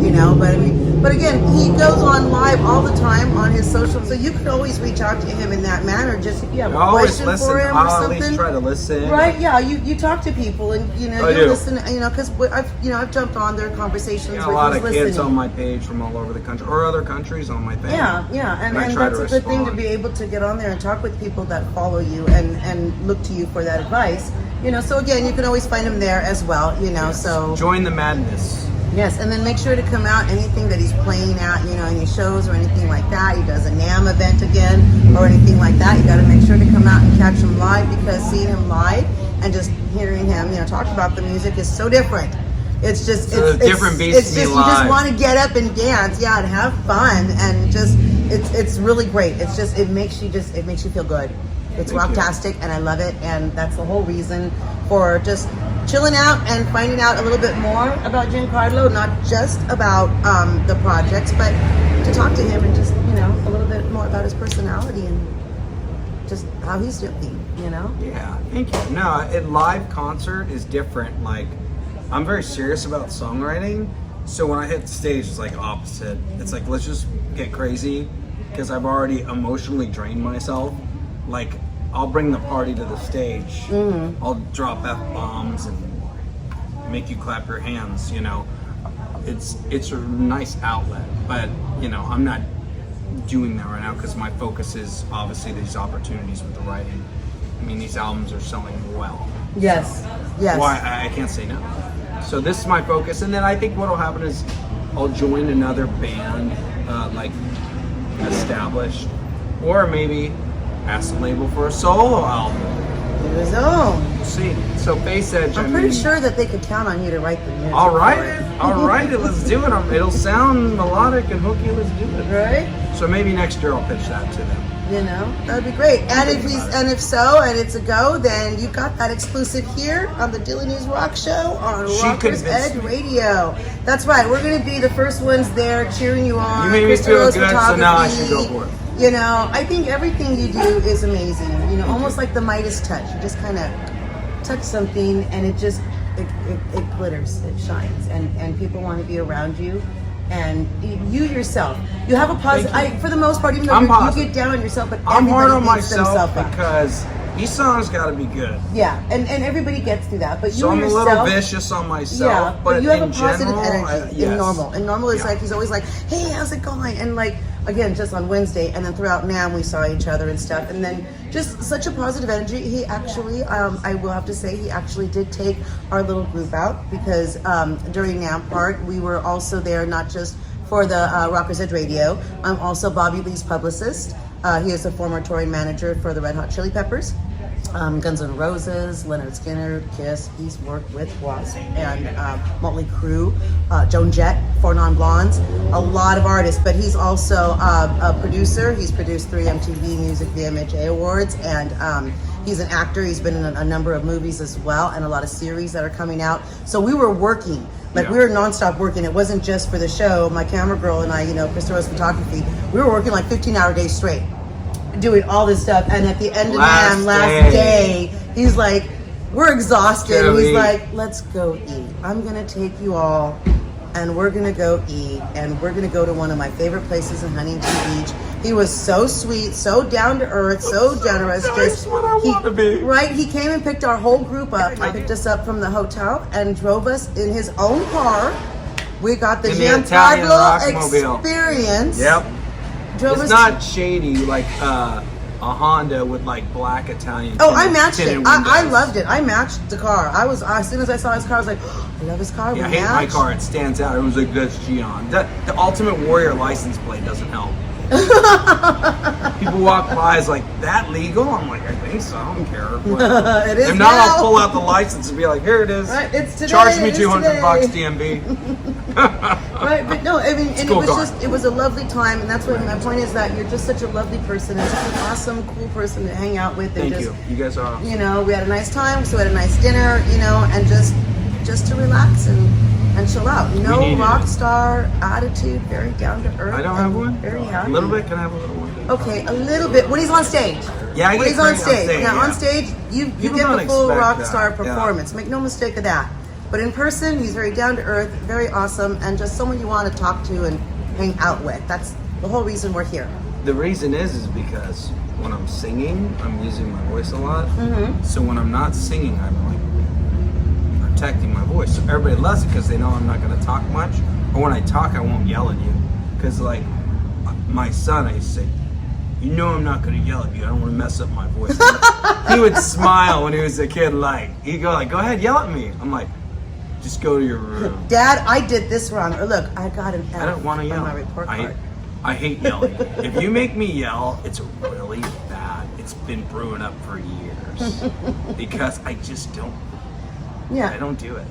But again, he goes on live all the time on his social, so you can always reach out to him in that manner. Just if you have a question for him or something. I'll at least try to listen. Right? Yeah, you talk to people and you listen. Because I've jumped on their conversations. A lot of kids on my page from all over the country or other countries on my thing. Yeah, and that's a good thing to be able to get on there and talk with people that follow you and look to you for that advice. So again, you can always find him there as well. Yes. So join the madness. Yes, and then make sure to come out anything that he's playing at, any shows or anything like that. He does a NAMM event again or anything like that. You got to make sure to come out and catch him live, because seeing him live and just hearing him, talk about the music is so different. It's just a different beast. It's just you just want to get up and dance, and have fun, and just it's really great. It makes you feel good. It's rocktastic, and I love it, and that's the whole reason for just chilling out and finding out a little bit more about Giancarlo, not just about the projects, but to talk to him and just a little bit more about his personality and just how he's doing. Yeah, thank you. No, a live concert is different. I'm very serious about songwriting, so when I hit the stage, it's opposite. It's let's just get crazy because I've already emotionally drained myself. Like, I'll bring the party to the stage. I'll drop F-bombs and make you clap your hands, you know. It's a nice outlet, but, you know, I'm not doing that right now because my focus is obviously these opportunities with the writing. I mean, these albums are selling well. Yes. Yes. Why I can't say no. So this is my focus, and then I think what'll happen is I'll join another band, like established, or maybe ask the label for a solo album. There we go. We'll see. So Face Edge. I'm pretty sure that they could count on you to write the music. I'll write it. I'll write it. Let's do it. It'll sound melodic and hooky. Let's do it. Right? So maybe next year I'll pitch that to them. You know, that'd be great. And if so, and it's a go, then you got that exclusive here on the Daily News Rock Show on Rockers Edge Radio. That's right. We're going to be the first ones there cheering you on. You made me feel good, so now I should go for it. You know, I think everything you do is amazing. You know, almost like the Midas touch. You just kind of touch something, and it just it glitters, it shines, and people want to be around you. And you yourself, you have a positive. For the most part, even though you get down on yourself, but I'm hard on myself because these songs got to be good. Yeah, and everybody gets through that. But you so I'm yourself, a little vicious on myself. Yeah, but you have in a positive general, energy yes. in normal. And normal is like he's always like, "Hey, how's it going?" And like again, just on Wednesday, and then throughout NAMM we saw each other and stuff, and then just such a positive energy. He actually, I will have to say, he actually did take our little group out because during NAMM part we were also there, not just for the Rockers Edge Radio. I'm also Bobby Lee's publicist. He is a former touring manager for the Red Hot Chili Peppers, Guns N' Roses, Leonard Skinner, Kiss. He's worked with Wasp and Motley Crue, Joan Jett, Four Non Blondes, a lot of artists. But he's also a producer. He's produced 3 MTV Music VMA Awards, and he's an actor. He's been in a number of movies as well, and a lot of series that are coming out. So we were working. We were nonstop working. It wasn't just for the show. My camera girl and I, you know, Krista Rose Photography, we were working like 15-hour days straight, doing all this stuff. And at the end of the last day, he's like, we're exhausted. And he's like, let's go eat. I'm going to take you all, and we're going to go eat, and we're going to go to one of my favorite places in Huntington Beach. He was so sweet, so down to earth, so generous. That's what I want to be. Right? He came and picked our whole group up. He picked us up from the hotel and drove us in his own car. We got the Giancarlo experience. Yep. It's not shady like a Honda with like black Italian. Oh, I matched it. I loved it. I matched the car. As soon as I saw his car, I was like, oh, I love his car. Yeah, I hate my car. It stands out. It was like, that's Gian. The Ultimate Warrior license plate doesn't help. People walk by, it's like, that legal? I'm like, I think so. I don't care. It is. If not, I'll pull out the license and be like, here it is. Right, it's today. Charge me $200 DMV. Right, but no, I mean, and it was a lovely time, and that's what my point is, that you're just such a lovely person and such an awesome, cool person to hang out with. And Thank you. You guys are awesome. You know, we had a nice time, so we had a nice dinner, you know, and just to relax and chill out. No rock star attitude, very down to earth. I don't have one. Very happy. A little bit. Can I have a little one? Okay, a little bit. When he's on stage. Yeah, when he's on stage. Now on stage, you get the full rock star that. performance. Make no mistake of that. But in person, he's very down to earth, very awesome, and just someone you want to talk to and hang out with. That's the whole reason we're here. The reason is because when I'm singing, I'm using my voice a lot. Mm-hmm. So when I'm not singing, I'm like protecting my voice. So everybody loves it because they know I'm not going to talk much. Or when I talk, I won't yell at you. Because like my son, I used to say, you know I'm not going to yell at you. I don't want to mess up my voice. He would smile when he was a kid. Like he'd go like, go ahead, yell at me. I'm like, just go to your room. Dad, I did this wrong. Or look, I got an F I don't want to yell. on my report card. I hate yelling. If you make me yell, it's really bad. It's been brewing up for years because I just don't. Yeah, I don't do it.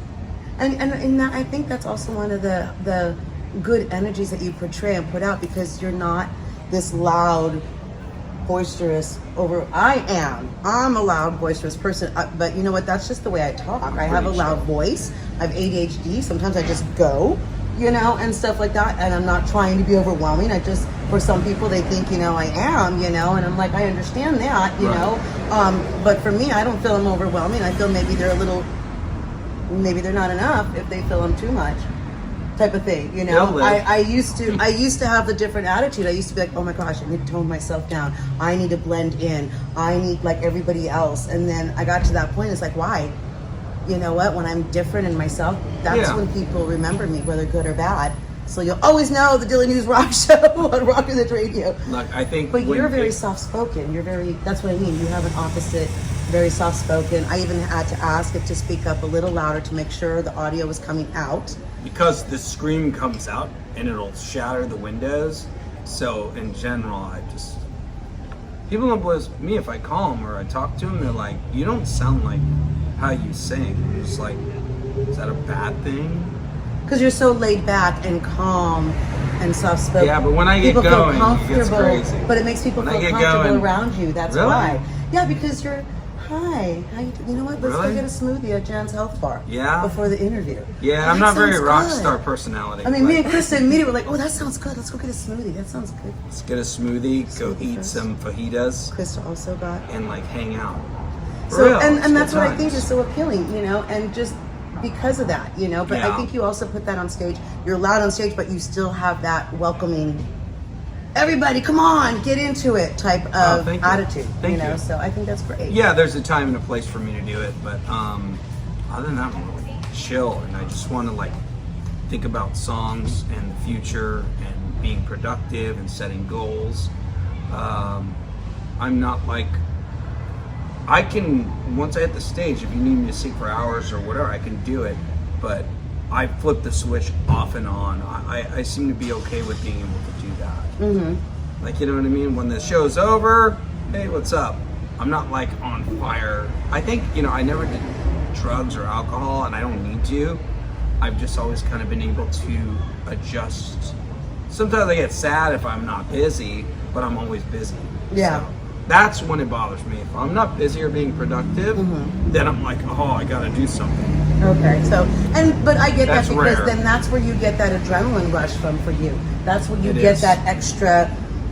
And that, I think that's also one of the good energies that you portray and put out, because you're not this loud, boisterous I'm a loud, boisterous person, but you know what, that's just the way I talk. I have a loud voice. I have ADHD. Sometimes I just go, you know, and stuff like that, and I'm not trying to be overwhelming. I just, for some people, they think, you know, I am, you know, and I'm like, I understand that, you know, but for me, I don't feel I'm overwhelming. I feel maybe they're not enough if they feel I'm too much. type of thing, you know. They'll live. I used to have the different attitude. I used to be like, oh my gosh, I need to tone myself down. I need to blend in. I need like everybody else. And then I got to that point. It's like, why? You know what? When I'm different in myself, that's when people remember me, whether good or bad. So you'll always know the Daily News Rock Show on Rock and the Radio. Look, I think, but you're very soft-spoken. You're very. That's what I mean. You have an opposite, very soft-spoken. I even had to ask it to speak up a little louder to make sure the audio was coming out. Because the scream comes out and it'll shatter the windows. So in general, people don't believe me if I call them or I talk to them. They're like, "You don't sound like how you sing." I'm just like, is that a bad thing? Because you're so laid back and calm and soft-spoken. Yeah, but when I get people going, feel comfortable, it gets crazy. But it makes people When feel I get comfortable going, around you. That's really? why. Yeah, because you're, hi, how you know what? Let's Really? go get a smoothie at Jan's Health Bar. Yeah? Before the interview. Yeah, Oh, I'm that not very sounds rock good. star personality. I mean, me Like, and Krista immediately were like, oh, that sounds good. Let's go get a smoothie. That sounds good. let's get a smoothie, go Smoothie eat first. some fajitas, Krista also got. and like hang out. For So, real, it's and good that's what I think times. is so appealing, you know, and just because of that, you know. But I Yeah. think you also put that on stage. You're loud on stage, but you still have that welcoming, everybody, come on, get into it type of thank you. attitude, Thank you know. you. So I think that's great. Yeah, there's a time and a place for me to do it, but other than that, I'm really chill, and I just want to like think about songs and the future and being productive and setting goals. I'm not like, I can, once I hit the stage, if you need me to sing for hours or whatever, I can do it, but I flip the switch off and on. I seem to be okay with being able to do that. Mm-hmm. Like, you know what I mean? When the show's over, hey, what's up? I'm not like on fire. I think, you know, I never did drugs or alcohol, and I don't need to. I've just always kind of been able to adjust. Sometimes I get sad if I'm not busy, but I'm always busy. Yeah. So that's when it bothers me. If I'm not busy or being productive, then I'm like, oh, I gotta do something. Okay, so but I get That's that because rare. then that's where you get that adrenaline rush from for you. That's where you It get is. that extra.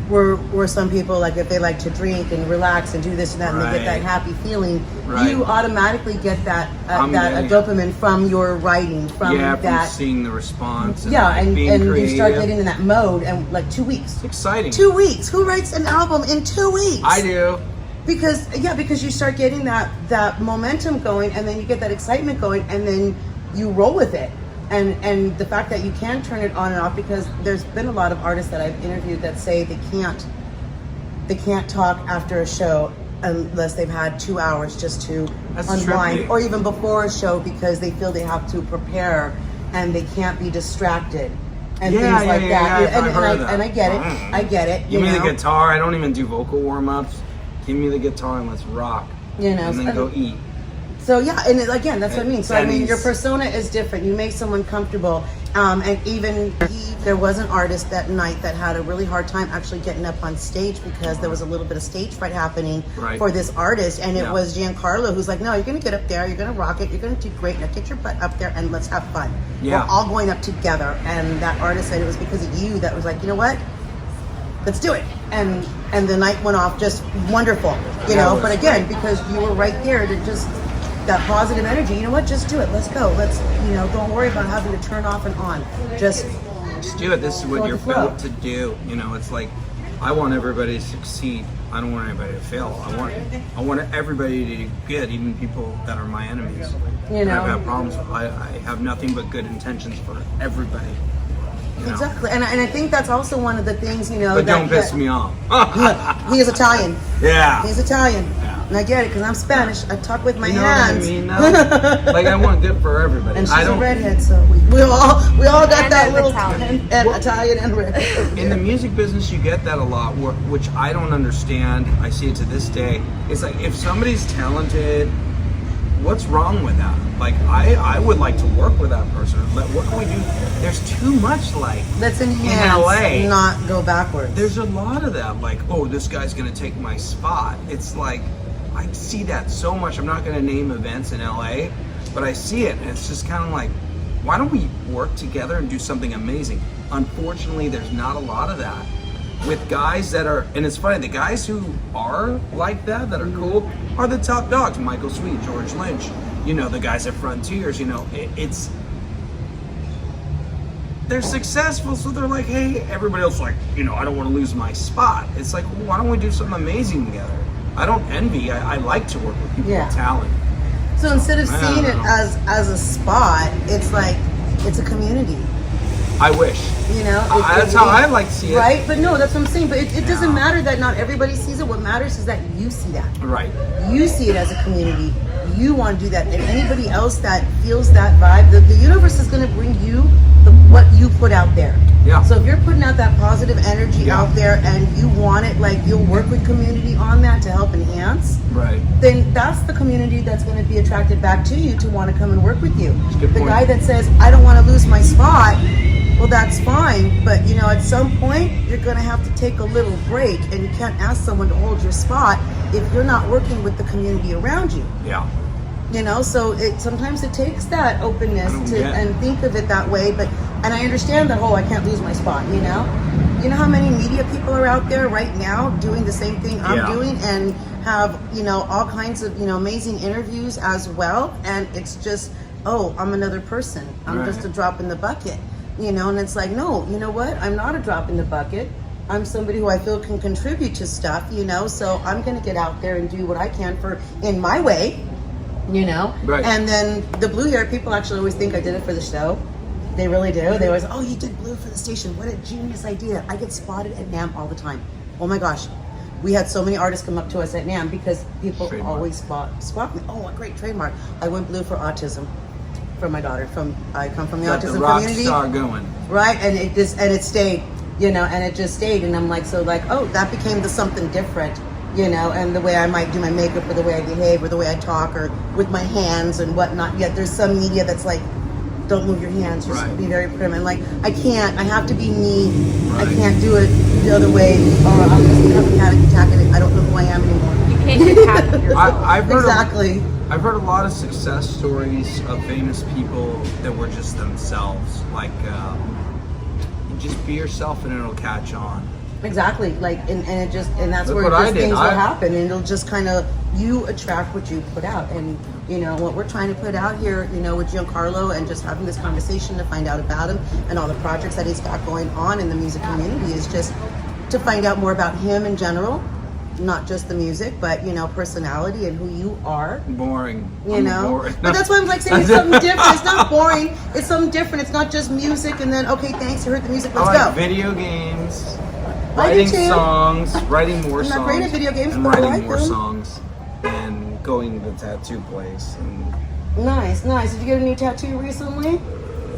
Where some people, like if they like to drink and relax and do this and that, and they get that Right. happy feeling, Right. you automatically get that I'm getting it. dopamine from your writing, from Yeah, from that. seeing the response and Yeah, like being and you creative. start getting in that mode, and like 2 weeks. It's exciting. 2 weeks. Who writes an album in 2 weeks? I do. Because you start getting that momentum going, and then you get that excitement going, and then you roll with it. And the fact that you can turn it on and off, because there's been a lot of artists that I've interviewed that say they can't talk after a show unless they've had 2 hours just to That's unwind, trippy. or even before a show, because they feel they have to prepare and they can't be distracted and Yeah, things like yeah, that. yeah, And, I've heard of that. and I get it. I get it. Give me the know? guitar. I don't even do vocal warm-ups. Give me the guitar and let's rock. You know, and then go eat. So yeah, and again, that's what I mean. So I mean, Denny's. your persona is different. You make someone comfortable, and even there was an artist that night that had a really hard time actually getting up on stage because there was a little bit of stage fright happening Right. for this artist, and it Yeah. was Giancarlo who's like, "No, you're gonna get up there. You're gonna rock it. You're gonna do great. Now get your butt up there and let's have fun. Yeah. We're all going up together." And that artist said it was because of you that was like, "You know what? Let's do it." And the night went off just wonderful, you Yeah, know. it was But again, because you were right there to just that positive energy. You know what? Just do it. Let's go. Let's, you know, don't worry about having to turn off and on. Just do it. This is what Go with you're the flow. built to do. You know, it's like I want everybody to succeed. I don't want anybody to fail. I want everybody to do good, even people that are my enemies. You know. I've had problems. I have nothing but good intentions for everybody. You know? exactly. And I think that's also one of the things, you know. But that, don't piss that- me off. He is Italian. Yeah. He's Italian. Yeah. And I get it because I'm Spanish. I talk with my You know hands. what I mean? though? Like I want good for everybody. And she's I a don't. redhead, so we all got And that an little Italian. and Italian and redhead. In the music business, you get that a lot, which I don't understand. I see it to this day. It's like if somebody's talented, what's wrong with that? Like I would like to work with that person. But what can we do? There's too much like Let's in enhance, LA. not go backwards. There's a lot of that. Like, oh, this guy's gonna take my spot. It's like I see that so much. I'm not gonna name events in LA, but I see it, and it's just kind of like, why don't we work together and do something amazing? Unfortunately, there's not a lot of that with guys that are, and it's funny, the guys who are like that are cool, are the top dogs. Michael Sweet, George Lynch, you know, the guys at Frontiers, you know, they're successful, so they're like, hey, everybody else like, I don't want to lose my spot. It's like, well, why don't we do something amazing together? I don't envy. I like to work with people with talent. So instead of seeing it as a spot, it's like it's a community. I wish. That's how I like to see it. Right? But no, that's what I'm saying. But it doesn't matter that not everybody sees it. What matters is that you see that. Right. You see it as a community. You want to do that. And anybody else that feels that vibe, the universe is going to bring you what you put out there. Yeah. So if you're putting out that positive energy out there and you want it, like you'll work with community on that to help enhance. Right. Then that's the community that's going to be attracted back to you to want to come and work with you. Good The point. guy that says, I don't want to lose my spot, well, that's fine. But, at some point, you're going to have to take a little break. And you can't ask someone to hold your spot if you're not working with the community around you. Yeah. So sometimes it takes that openness and think of it that way. And I understand that, I can't lose my spot, You know how many media people are out there right now doing the same thing I'm doing and have, all kinds of, amazing interviews as well. And it's just, I'm another person. I'm just a drop in the bucket, and it's like, no, you know what? I'm not a drop in the bucket. I'm somebody who I feel can contribute to stuff, so I'm going to get out there and do what I can in my way. Right. And then the blue hair people actually always think I did it for the show. They really do. They always, you did blue for the station. What a genius idea. I get spotted at NAM all the time. Oh my gosh. We had so many artists come up to us at NAM because people always spot me. Oh, a great trademark. I went blue for autism for my daughter. I come from the autism the rock community. Star going. Right, and it stayed, and it just stayed. And I'm like, that became the something different. And the way I might do my makeup or the way I behave or the way I talk or with my hands and whatnot. Yet there's some media that's like, don't move your hands, just be very prim. And like, I have to be me. I can't do it the other way or I'm just going to have a panic attack and I don't know who I am anymore. You can't get happy with yourself. I've heard a lot of success stories of famous people that were just themselves. Like, just be yourself and it'll catch on. Exactly, and that's Look where what just things will I happen, and it'll just kind of you attract what you put out, and what we're trying to put out here, with Giancarlo and just having this conversation to find out about him and all the projects that he's got going on in the music community is just to find out more about him in general, not just the music, but personality and who you are. Boring. Boring. But that's why I'm like saying it's something different. It's not boring. It's something different. It's not just music and then okay, thanks, you heard the music. Let's go. Video games. Writing songs, writing more songs, I'm not great at video games, and but I writing like more them. songs, and going to the tattoo place. And Nice. Did you get a new tattoo recently?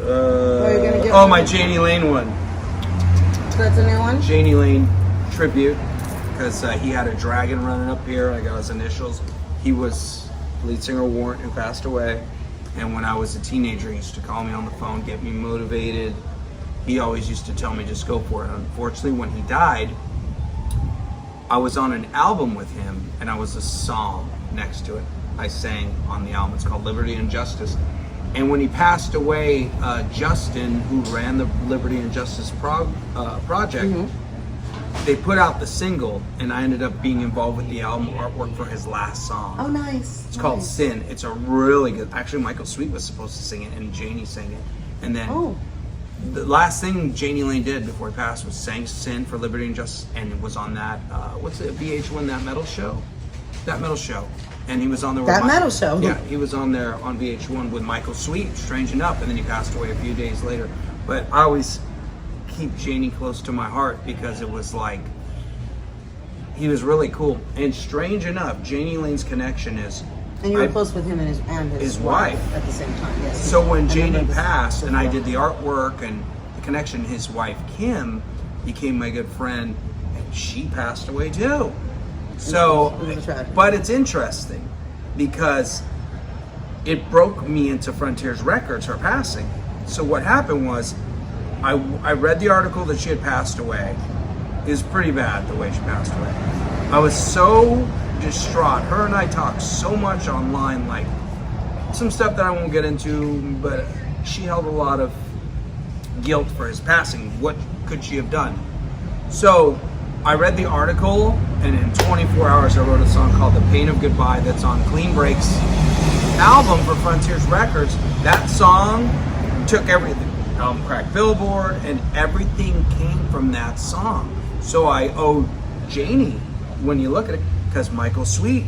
My Janie Lane one. So that's a new one? Janie Lane tribute, because he had a dragon running up here. I got his initials. He was lead singer of Warrant who passed away, and when I was a teenager, he used to call me on the phone, get me motivated. He always used to tell me, just go for it. Unfortunately, when he died, I was on an album with him, and I was a song next to it. I sang on the album. It's called Liberty and Justice. And when he passed away, Justin, who ran the Liberty and Justice project, they put out the single, and I ended up being involved with the album artwork for his last song. Oh, nice. It's called Sin. It's a really good. Actually, Michael Sweet was supposed to sing it, and Janie sang it. And then the last thing Janie Lane did before he passed was sang Sin for Liberty and Justice, and it was on that, what's it, VH1, That Metal Show? That Metal Show. And he was on there with Metal Show? Yeah, he was on there on VH1 with Michael Sweet, strange enough, and then he passed away a few days later. But I always keep Janie close to my heart because it was like, he was really cool. And strange enough, Janie Lane's connection is... And you were close with him and his wife at the same time, yes. So when Janie passed and I did the artwork and the connection, his wife, Kim, became my good friend, and she passed away too. So, but it's interesting because it broke me into Frontiers Records, her passing. So what happened was, I read the article that she had passed away. It was pretty bad the way she passed away. I was so distraught. Her and I talked so much online, like some stuff that I won't get into, but she held a lot of guilt for his passing. What could she have done? So I read the article, and in 24 hours I wrote a song called The Pain of Goodbye that's on Clean Break's album for Frontiers Records. That song took everything. Crack Billboard, and everything came from that song. So I owe Janie, when you look at it, because Michael Sweet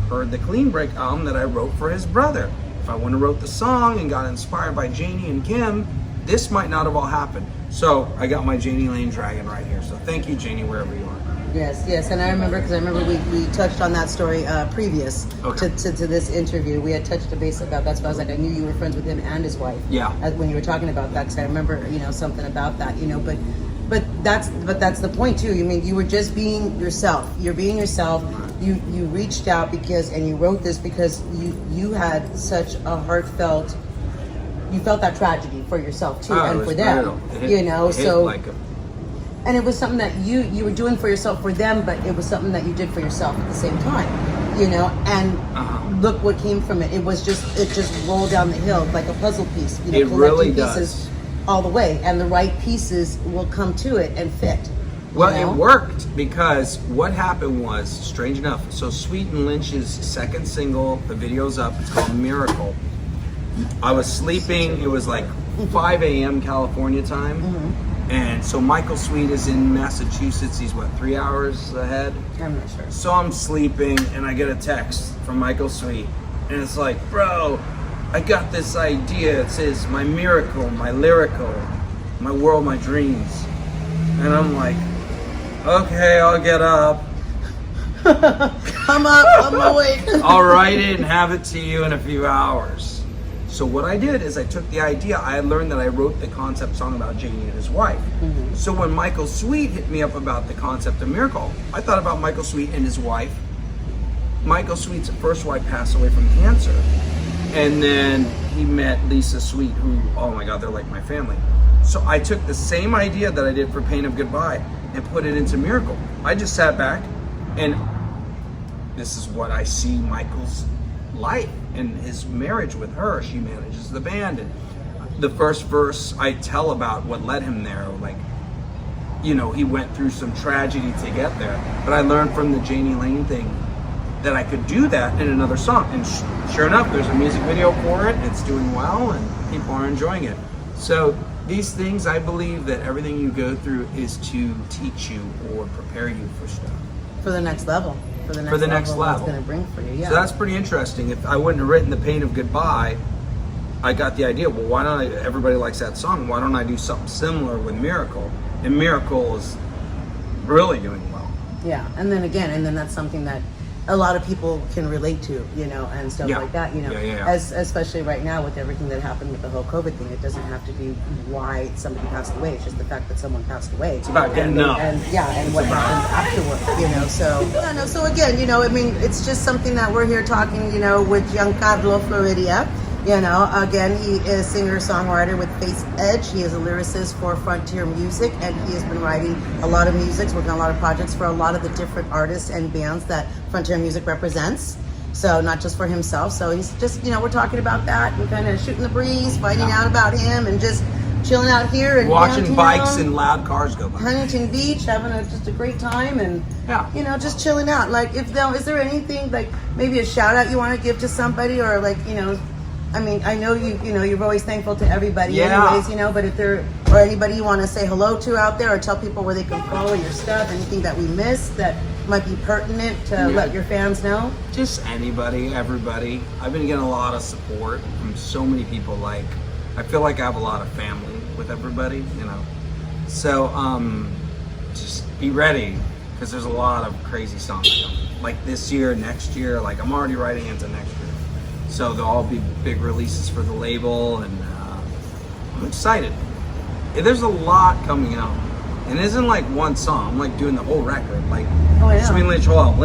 heard the Clean Break album that I wrote for his brother. If I wouldn't have wrote the song and got inspired by Janie and Kim, this might not have all happened. So I got my Janie Lane Dragon right here. So thank you, Janie, wherever you are. Yes, and I remember, because I remember we touched on that story previous Okay. to this interview. We had touched a base about that's why I was like, I knew you were friends with him and his wife. Yeah. When you were talking about that, because I remember, something about that, but that's the point too. You were just being yourself. You're being yourself. You reached out and you wrote this because you had such a heartfelt. You felt that tragedy for yourself too, and for them. And it was something that you were doing for yourself for them, but it was something that you did for yourself at the same time, and look what came from it. It just rolled down the hill like a puzzle piece. It really does. Pieces all the way, and the right pieces will come to it and fit. Well, it worked because what happened was, strange enough, so Sweet and Lynch's second single, the video's up, it's called Miracle. I was sleeping, it was like 5 a.m. California time. And so Michael Sweet is in Massachusetts. He's 3 hours ahead? I'm not sure. So I'm sleeping and I get a text from Michael Sweet. And it's like, bro, I got this idea. It says, my miracle, my lyrical, my world, my dreams. And I'm like, okay, I'll get up. I'm up, I'm awake. I'll write it and have it to you in a few hours. So what I did is I took the idea. I had learned that I wrote the concept song about Janie and his wife. So when Michael Sweet hit me up about the concept of Miracle, I thought about Michael Sweet and his wife. Michael Sweet's first wife passed away from cancer. And then he met Lisa Sweet, who, oh my God, they're like my family. So I took the same idea that I did for Pain of Goodbye and put it into Miracle. I just sat back and this is what I see Michael's life and his marriage with her. She manages the band, and the first verse I tell about what led him there. He went through some tragedy to get there, but I learned from the Janie Lane thing that I could do that in another song, and sure enough, there's a music video for it. It's doing well and people are enjoying it. So these things, I believe that everything you go through is to teach you or prepare you for stuff. For the next level. For the next level. It's going to bring for you, yeah. So that's pretty interesting. If I wouldn't have written The Pain of Goodbye, I got the idea, well, why don't everybody likes that song, why don't I do something similar with Miracle? And Miracle is really doing well. Yeah, and then that's something that a lot of people can relate to, and stuff like that, As especially right now with everything that happened with the whole COVID thing. It doesn't have to be why somebody passed away. It's just the fact that someone passed away. It's about getting up. And what happens afterward, So, so again, it's just something that we're here talking, with Giancarlo Floridia. Again, he is singer-songwriter with Face Edge. He is a lyricist for Frontier Music, and he has been writing a lot of music, working on a lot of projects for a lot of the different artists and bands that Frontier Music represents. So not just for himself. So he's just, we're talking about that and kind of shooting the breeze, finding out about him, and just chilling out here and watching downtown, bikes and loud cars go by. Huntington Beach, having just a great time, and just chilling out. Like, is there anything like maybe a shout out you want to give to somebody, or like I know you're always thankful to everybody anyways, but if there or anybody you want to say hello to out there, or tell people where they can follow your stuff, anything that we missed that might be pertinent to let your fans know? Just anybody, everybody. I've been getting a lot of support from so many people. Like, I feel like I have a lot of family with everybody, So just be ready, because there's a lot of crazy songs coming. Like this year, next year, like I'm already writing into next year. So there'll all be big releases for the label, and I'm excited. There's a lot coming out. And it isn't like one song. I'm like doing the whole record. Like Sweet Lynch, whole album,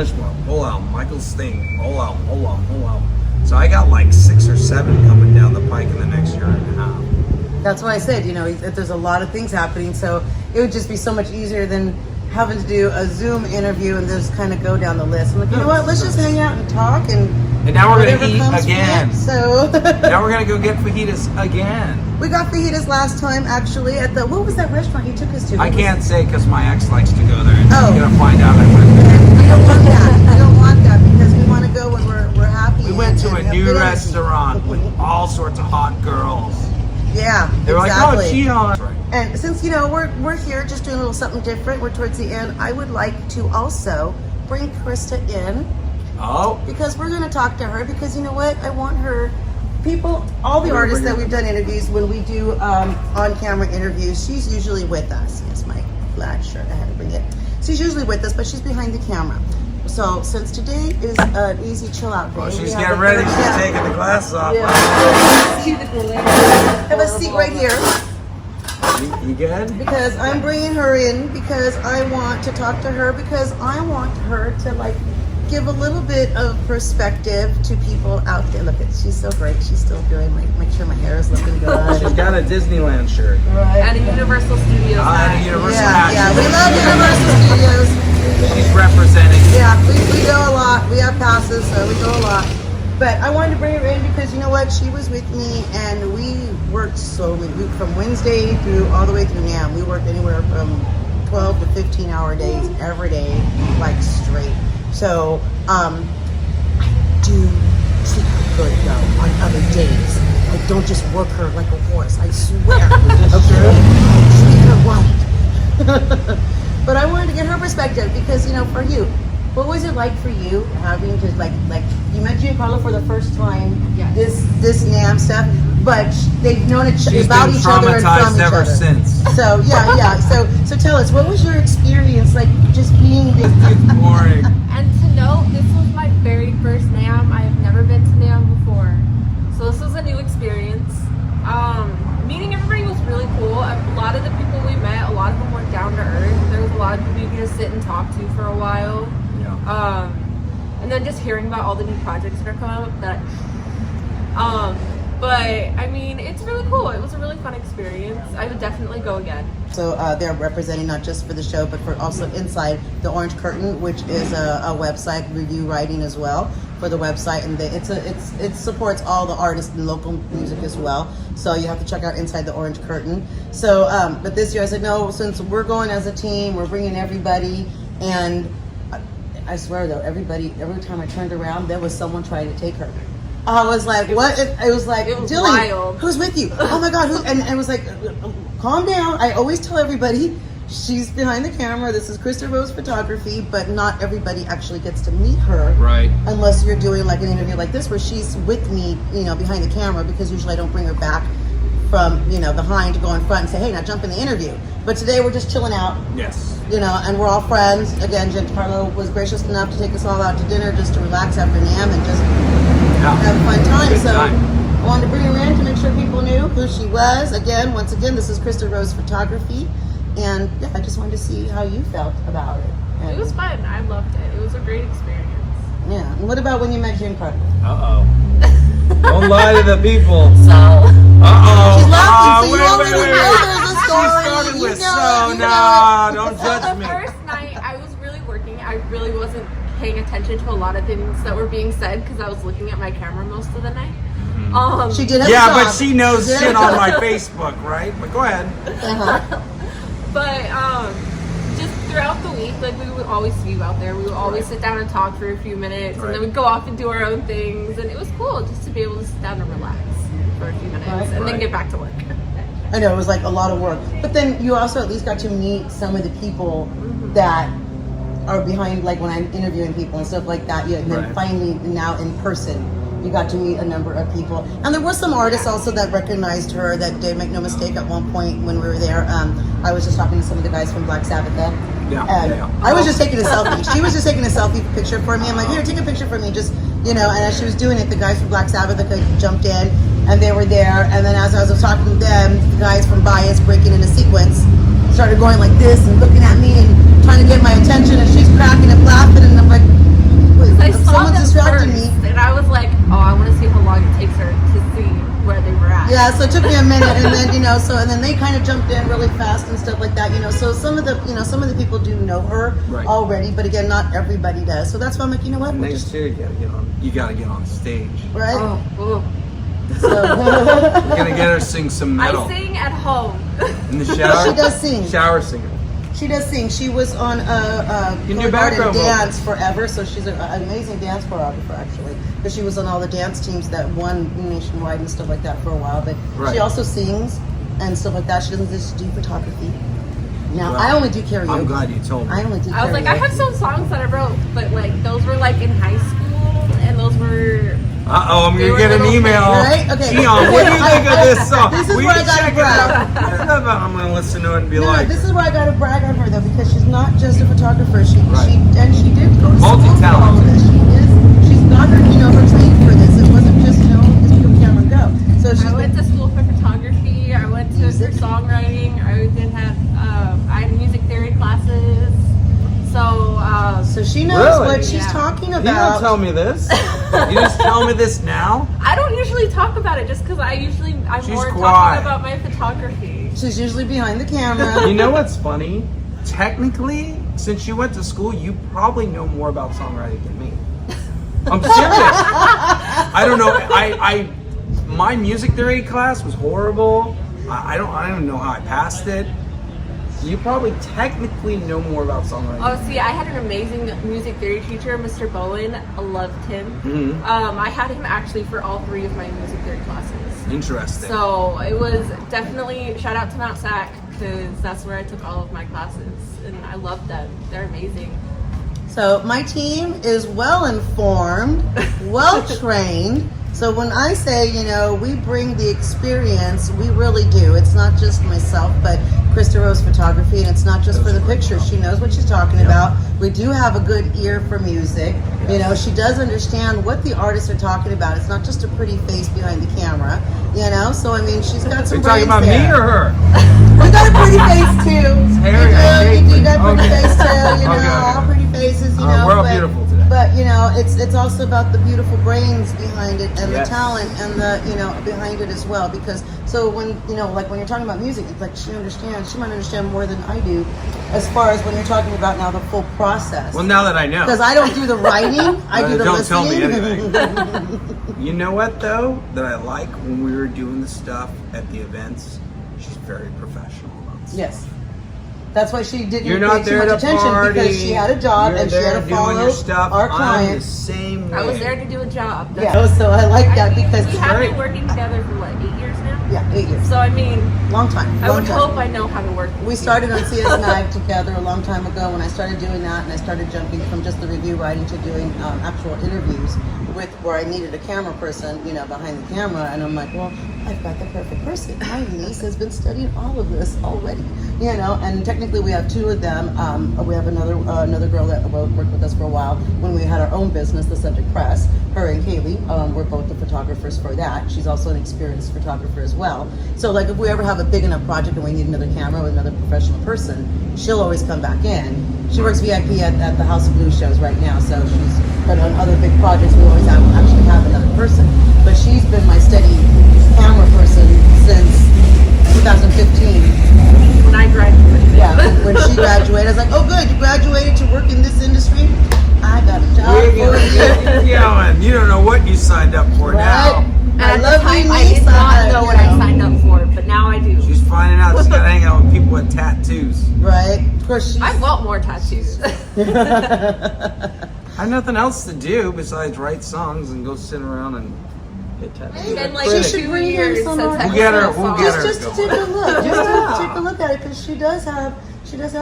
whole album, Michael's Thing, whole album, whole album, whole album. So I got like 6 or 7 coming down the pike in the next year and a half. That's why I said, there's a lot of things happening. So it would just be so much easier than having to do a Zoom interview and just kind of go down the list. I'm like, you know what? Let's just hang out and talk, and now we're gonna eat again. So now we're gonna go get fajitas again. We got fajitas last time, actually, at the what was that restaurant you took us to? I can't say because my ex likes to go there, and she's gonna find out I went there. I don't want that. I don't want that, because we want to go when we're happy. We went to a new restaurant with all sorts of hot girls. Yeah, They were exactly. like, oh, Gian. Right. And since we're here just doing a little something different, we're towards the end. I would like to also bring Krista in Oh. because we're going to talk to her. Because you know what, I want her. People, all the artists that we've done interviews, when we do on-camera interviews, she's usually with us. Yes, my flat shirt. I had to bring it. She's usually with us, but she's behind the camera. So since today is an easy chill out day, She's getting ready. She's taking the glasses off. Yeah. Have a seat right here. You good? Because I'm bringing her in because I want to talk to her because I want her to like give a little bit of perspective to people out there. Look, she's so great. She's still doing make sure my hair is looking good. She's got a Disneyland shirt. Right. At a Universal Studios. At a Universal hat. Yeah, we love Universal Studios. She's representing. Yeah, we go a lot. We have passes, so we go a lot. But I wanted to bring her in because you know what? She was with me and we worked from Wednesday through all the way through NAMM. We worked anywhere from 12 to 15 hour days every day, like straight. So, I do treat her good though on other days. Like don't just work her like a horse, I swear. Okay? Treat her right. But I wanted to get her perspective because, for you, what was it like for you having to like you met Giancarlo for the first time? Yes. This NAMM stuff, but they've known She's about been each other and from traumatized each ever other. since. So yeah. So tell us, what was your experience like just being? It's boring. And to note, this was my very first NAMM. I have never been to NAMM before. So this was a new experience. Meeting everybody was really cool. A lot of the people we met, a lot of them were down to earth. There was a lot of people you could just sit and talk to for a while. Yeah. And then just hearing about all the new projects that are coming up. But I mean, it's really cool. It was a really fun experience. I would definitely go again. So they're representing not just for the show, but for also inside the Orange Curtain, which is a website review writing as well for the website, and it supports all the artists and local music as well. So you have to check out Inside the Orange Curtain. So, but this year I said no, since we're going as a team, we're bringing everybody, and I swear though, every time I turned around, there was someone trying to take her. I was like, what? It was like, Dilly, wild. who's with you? Oh my God, who? And it was like, calm down. I always tell everybody, she's behind the camera. This is Krista Rose Photography, but not everybody actually gets to meet her. Right. Unless you're doing like an interview like this where she's with me, behind the camera, because usually I don't bring her back from, behind to go in front and say, hey, now jump in the interview. But today we're just chilling out. Yes. And we're all friends. Again, Giancarlo was gracious enough to take us all out to dinner just to relax after NAMM and just have a fun time. Good So time. I wanted to bring her in to make sure people knew who she was. Once again, this is Krista Rose Photography. And yeah, I just wanted to see how you felt about it. And, It was fun. I loved it. It was a great experience. yeah. And what about when you met Giancarlo? Don't lie to the people. So, She's laughing, so you wait, already wait, know wait. there's a She story. started You with know it, you no, know it. don't judge the me. first night I was really working. I really wasn't paying attention to a lot of things that were being said because I was looking at my camera most of the night. She did have a Yeah, job. but she knows did shit have a on my job. Facebook, right? But go ahead. Uh-huh. But just throughout the week, like we would always be out there. We would always sit down and talk for a few minutes, and then we'd go off and do our own things. And it was cool just to be able to sit down and relax for a few minutes, and then get back to work. I know it was like a lot of work, but then you also at least got to meet some of the people that are behind, like when I'm interviewing people and stuff like that. And then finally now in person, you got to meet a number of people, and there were some artists also that recognized her. That did make no mistake. At one point when we were there, I was just talking to some of the guys from Black Sabbath. I was just taking a selfie. She was just taking a selfie picture for me. I'm like, here, take a picture for me, just and as she was doing it, the guys from Black Sabbath jumped in, and they were there. And then as I was talking to them, the guys from Bias breaking into sequence started going like this and looking at me and trying to get my attention, and she's cracking up laughing, and I'm like, I saw someone's them distracting first, me. and I was like, oh, I want to see how long it takes her to see where they were at. Yeah, so it took me a minute, and then and then they kind of jumped in really fast and stuff like that. So some of the people do know her already, but again, not everybody does. So that's why I'm like, you know what? We'll Next year, you gotta get on stage. right. Oh. So We're gonna get her to sing some metal I sing at home. in the shower. she does sing. Shower singer. She does sing. She was on You can do Florida background Dance forever, so she's an amazing dance choreographer actually. because she was on all the dance teams that won nationwide and stuff like that for a while. But Right. she also sings and stuff like that. She doesn't just do photography. Now, Well, I only do karaoke. I'm glad you told me. I only do karaoke. I was like, I have some songs that I wrote, but like those were like in high school, and those were. Uh-oh, I'm They gonna were get an little email. Right? Okay. Gian, what do you think of this song? This is Will where you I gotta check it brag. out? I'm gonna listen to it and be No, like, this is where I gotta brag on her though, because she's not just a photographer. She Right. she did go to school for all of Multi-talented. this. She's got her her training for this. It wasn't just just pick up camera and go. So she's I went to school for photography. I went to Music. for songwriting. I did have I had music theory classes. So she knows Really? what she's Yeah. talking you don't about. tell me this. You just tell me this now. I don't usually talk about it just because I'm She's more quiet. talking about my photography. She's usually behind the camera. You know what's funny? Technically, since you went to school, you probably know more about songwriting than me. I'm serious. I don't know. My music theory class was horrible. I don't even know how I passed it. You probably technically know more about songwriting. Oh, see, I had an amazing music theory teacher, Mr. Bowen. I loved him. Mhm. I had him actually for all 3 of my music theory classes. Interesting. So it was definitely shout out to Mount Sac because that's where I took all of my classes, and I loved them. They're amazing. So my team is well informed, well trained. So when I say, we bring the experience, we really do. It's not just myself, but Krista Rose Photography, and it's not just for the pictures. She knows what she's talking about. We do have a good ear for music. She does understand what the artists are talking about. It's not just a pretty face behind the camera, So, I mean, she's got Are some you talking brains about there. me or her? We got a pretty face too. hairy, You got a pretty okay. face too. Okay. All pretty faces. We're all beautiful today. But it's also about the beautiful brains behind it and Yes. the talent and the behind it as well. Because so when like when you're talking about music, it's like she understands. She might understand more than I do, as far as when you're talking about now the full process. Well, now that I know. Because I don't do the writing, I do the Don't listening. tell me anything. You know what though that I like when we were doing the stuff at the events? She's very professional about this. Yes. That's why she didn't You're pay not too there much to attention party. because she had a job You're and she had there to doing follow your stuff. our I'm the client. same way. I was there to do a job. Yeah, so I like that because we have great. been working together for what 8 years now. yeah, 8 years, So I mean, long time. I long would time. hope I know how to work. We started on CS Mag together a long time ago when I started doing that, and I started jumping from just the review writing to doing actual interviews with where I needed a camera person, behind the camera, and I'm like, well, I've got the perfect person. My niece has been studying all of this already, and technically we have 2 of them. We have another girl that worked with us for a while when we had our own business, the Subject Press. Her and Kaylee, we're both the photographers for that. She's also an experienced photographer as well. So like if we ever have a big enough project and we need another camera with another professional person, she'll always come back in. She works VIP at the House of Blues shows right now, so but on other big projects we always actually have another person. But she's been my steady camera person since 2015. When I graduated. Yeah, when she graduated, I was like, oh good, you graduated to work in this industry? I got a job We're for gonna you. keep going. You don't know what you signed up for now. And I at love the time, you, I did Lisa, not know what I signed up for, but now I do. She's finding out she's got to hang out with people with tattoos. Right? Of course she's... I want more tattoos. I have nothing else to do besides write songs and go sit around and get tattoos. It's been like She should 2 bring in years some since more- I We'll get her- wrote a we'll song. get her. just to take a look, just to take a look at it, because she does have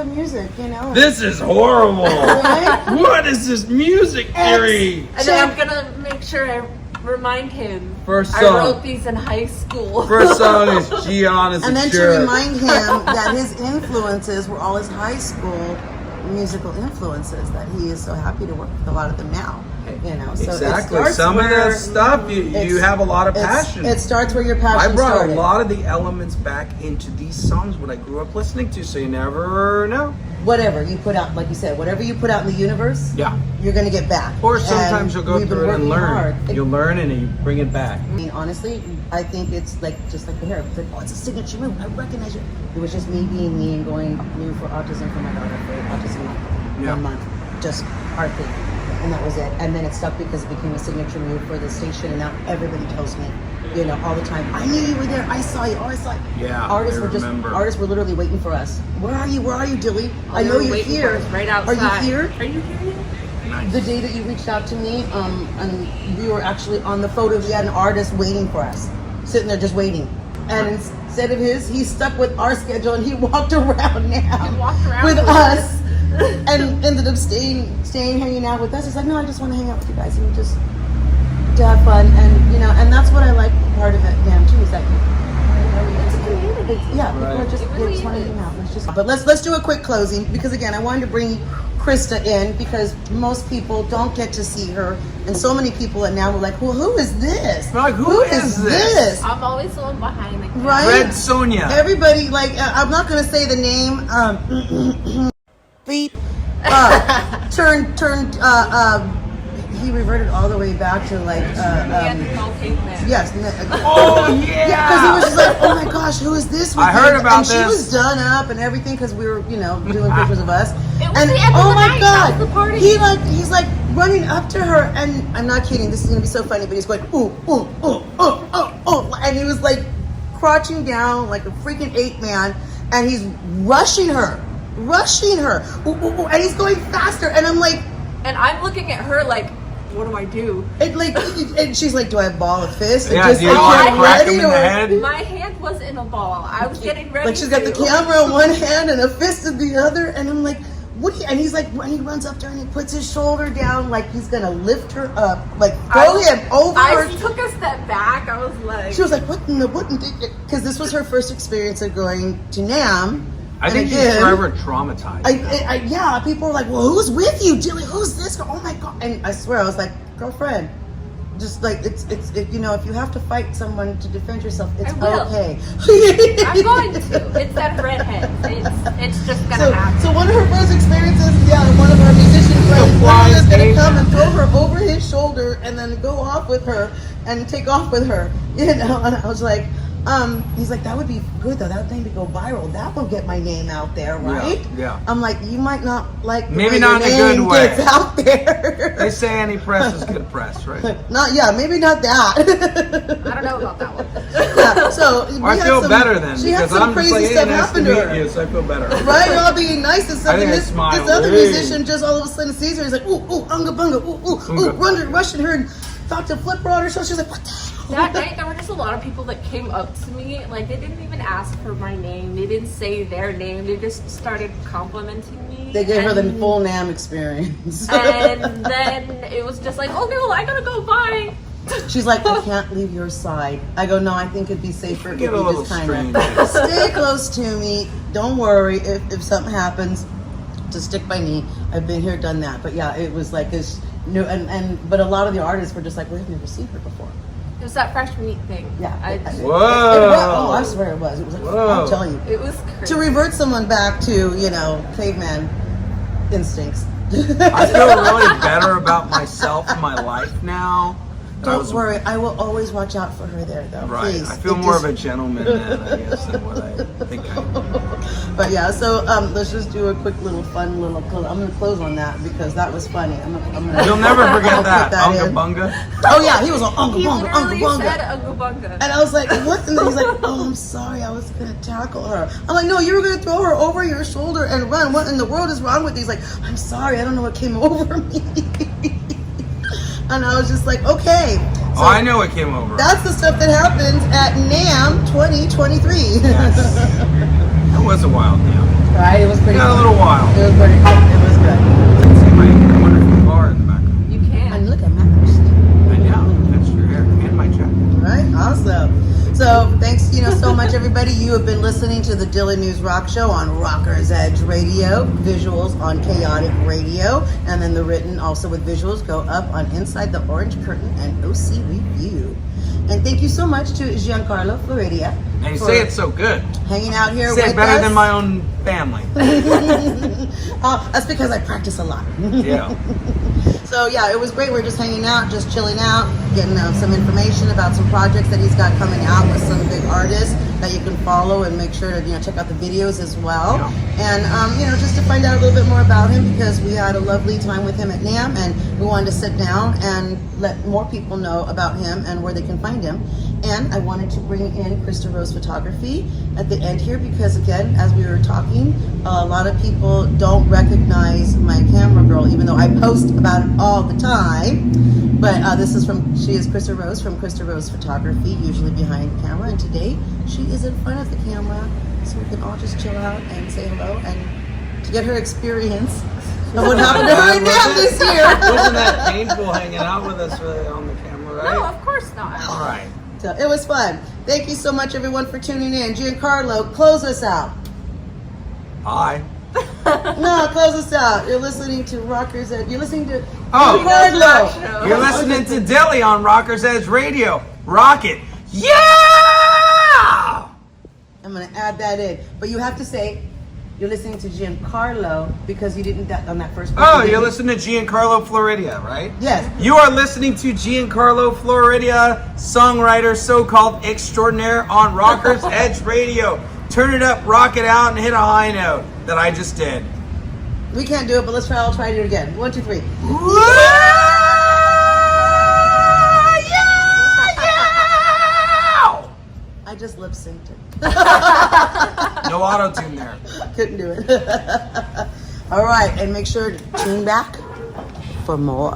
music, This is horrible. Right? What is this music theory? And then I'm gonna make sure I remind him. First I song. wrote these in high school. First song is Gian is And a then to jerk. remind him that his influences were all his high school musical influences, that he is so happy to work with a lot of them now. So Exactly. it starts Some of where that stuff you it's- have a lot of passion. It starts where your passion I brought started. a lot of the elements back into these songs what I grew up listening to, so you never know. Whatever you put out, like you said, whatever you put out in the universe, Yeah. you're going to get back. Or sometimes And you'll go we've been through it and working learn. hard. You'll learn and you bring it back. I mean, honestly, I think it's like just like the hair. It's like, oh, it's a signature move. I recognize it. It was just me being me and going blue for autism for my daughter for autism month. Yeah. 1 month, just our thing, and that was it. And then it stuck because it became a signature move for the station, and now everybody tells me, all the time, I knew you were there. I saw you. Oh, I saw you. Yeah, Artists I were remember. artists were literally waiting for us. Where are you? Where are you, Dilly? I They know were you're waiting here. for us right outside. Are you here? Are you here yet? nice. The day that you reached out to me, and we were actually on the photo, we had an artist waiting for us, sitting there just waiting. And instead of his, he stuck with our schedule and he walked around now. He walked around with with us. And ended up staying, hanging out with us. He's like, no, I just want to hang out with you guys and just to have fun. And, you know, and that's what I like part of it, damn, too, is that, It's a community. yeah, people Right. are just, It they really just want to is. hang out. It's just, but let's do a quick closing because again, I wanted to bring Krista in because most people don't get to see her, and so many people are now like, well, who is this? Like, who is this? I'm always the one behind the camera. Right? Red Sonia. Everybody, like, I'm not gonna say the name. Beep. He reverted all the way back to like. We had to call caveman. Yes. Oh yeah. Yeah, because he was just like, oh my gosh, who is this? I heard about and she this. was done up and everything because we were, you know, doing pictures of us. It was And the end of oh the my night. god, That was the party. he's like running up to her, and I'm not kidding. This is gonna be so funny, but he's going ooh ooh ooh ooh ooh ooh, and he was like crouching down like a freaking ape man, and he's rushing her, ooh, ooh, ooh, and he's going faster, and I'm like. And I'm looking at her like, what do I do? And she's like, "Do I ball a fist?" Yeah, just do you like, want get to crack him ready, in the or- head? My hand was in a ball. I was getting ready. Like she's got the to. camera in one hand and a fist in the other, and I'm like, "What?" And he's like, when he runs up to her and he puts his shoulder down, like he's gonna lift her up, like throw him over I her. took a step back. I was like, She was like, "What in the what?" Because this was her first experience of going to NAMM. I think she's forever traumatized. Yeah, people were like, "Well, who's with you, Jilly? Who's this girl? Oh my god!" And I swear, I was like, "Girlfriend." Just like it's you know, if you have to fight someone to defend yourself, it's I will. okay. I'm going to. It's that redhead. It's just gonna So, happen. so one of her first experiences, yeah, one of our musician friends flying is gonna Asian. come and throw her over his shoulder and then go off with her and take off with her. You know, and I was like, he's like, that would be good though. That would maybe go viral. That will get my name out there, right? Yeah. I'm like, you might not like the Maybe way not your in a good name way. gets out there. They say any press is good press, right? Maybe not that. I don't know about that one. Yeah, so we I had feel some- better then She had because some I'm crazy just like, hey, stuff nice happen to to her. meet you, so I feel better. Right, you're all being nice and stuff. I think And I this smiled. other Hey. musician just all of a sudden sees her. He's like, ooh, ooh, unga bunga, ooh, ooh, ooh, rushing her and thought to flip her on her show. She's like, what the hell? That night, there were just a lot of people that came up to me. Like, they didn't even ask for my name. They didn't say their name. They just started complimenting me. They gave her the And- full NAMM experience. And then it was just like, oh no, I gotta go, bye. She's like, I can't leave your side. I go, no, I think it'd be safer if you Get a little just kind strange. of stay close to me. Don't worry if something happens, to stick by me. I've been here, done that. But yeah, it was like this new, but a lot of the artists were just like, we've never seen her before. It was that fresh meat thing. Yeah. Whoa. I swear it was. It was like, Whoa. I'm telling you. It was crazy. To revert someone back to, you know, caveman instincts. I feel really better about myself and my life now. I Don't was- worry, I will always watch out for her there, though. Right. Please. I feel It more just- of a gentleman then, I guess, than what I think I am. But yeah, so let's just do a quick little fun little. I'm gonna close on that because that was funny. I'm gonna You'll never I'll forget put that. in. Unga bunga. Oh yeah, he was on Unga He Bunga, Unga literally said Bunga. Unga Bunga. And I was like, what? And then he's like, oh, I'm sorry, I was gonna tackle her. I'm like, no, you were gonna throw her over your shoulder and run. What in the world is wrong with you? He's like, I'm sorry, I don't know what came over me. And I was just like, okay. So Oh, I know it came over. that's the stuff that happens at NAMM 2023. Yes. That was a wild now. Right, it was pretty Got a fun. little wild. It was pretty good. It was good. I wonder if you are in the background. You can. And look at Max. I know. That's your hair and my jacket. Right, awesome. So thanks, so much, everybody. You have been listening to the Dylan News Rock Show on Rocker's Edge Radio, visuals on Chaotic Radio, and then the written also with visuals go up on Inside the Orange Curtain and OC Review. And thank you so much to Giancarlo, Floridia, And you for say it so good. hanging out here Say with it better us. than my own family. That's because I practice a lot. Yeah. So yeah, it was great. We're just hanging out, just chilling out, getting some information about some projects that he's got coming out with some big artists that you can follow and make sure to check out the videos as well. Yeah. And just to find out a little bit more about him because we had a lovely time with him at NAMM and we wanted to sit down and let more people know about him and where they can find him. And I wanted to bring in Krista Rose Photography at the end here because, again, as we were talking, a lot of people don't recognize my camera girl, even though I post about it all the time. But she is Krista Rose from Krista Rose Photography, usually behind the camera. And today, she is in front of the camera, so we can all just chill out and say hello and to get her experience of what happened to her exam this year. Wasn't that painful hanging out with us on the camera, right? No, of course not. All right. So it was fun. Thank you so much, everyone, for tuning in. Giancarlo, close us out. Hi. No, close us out. You're listening to Rockers Edge. You're listening to Oh. Giancarlo. You're listening to Dilly on Rockers Edge Radio. Rock it. Yeah! I'm going to add that in. But you have to say, you're listening to Giancarlo because you didn't on that first part. Oh, you're listening to Giancarlo Floridia, right? Yes. You are listening to Giancarlo Floridia, songwriter, so-called extraordinaire on Rockers Edge Radio. Turn it up, rock it out, and hit a high note that I just did. We can't do it, but let's try. I'll try to do it again. 1, 2, 3. I just lip synced it. No auto-tune there. Couldn't do it. All right, and make sure to tune back for more.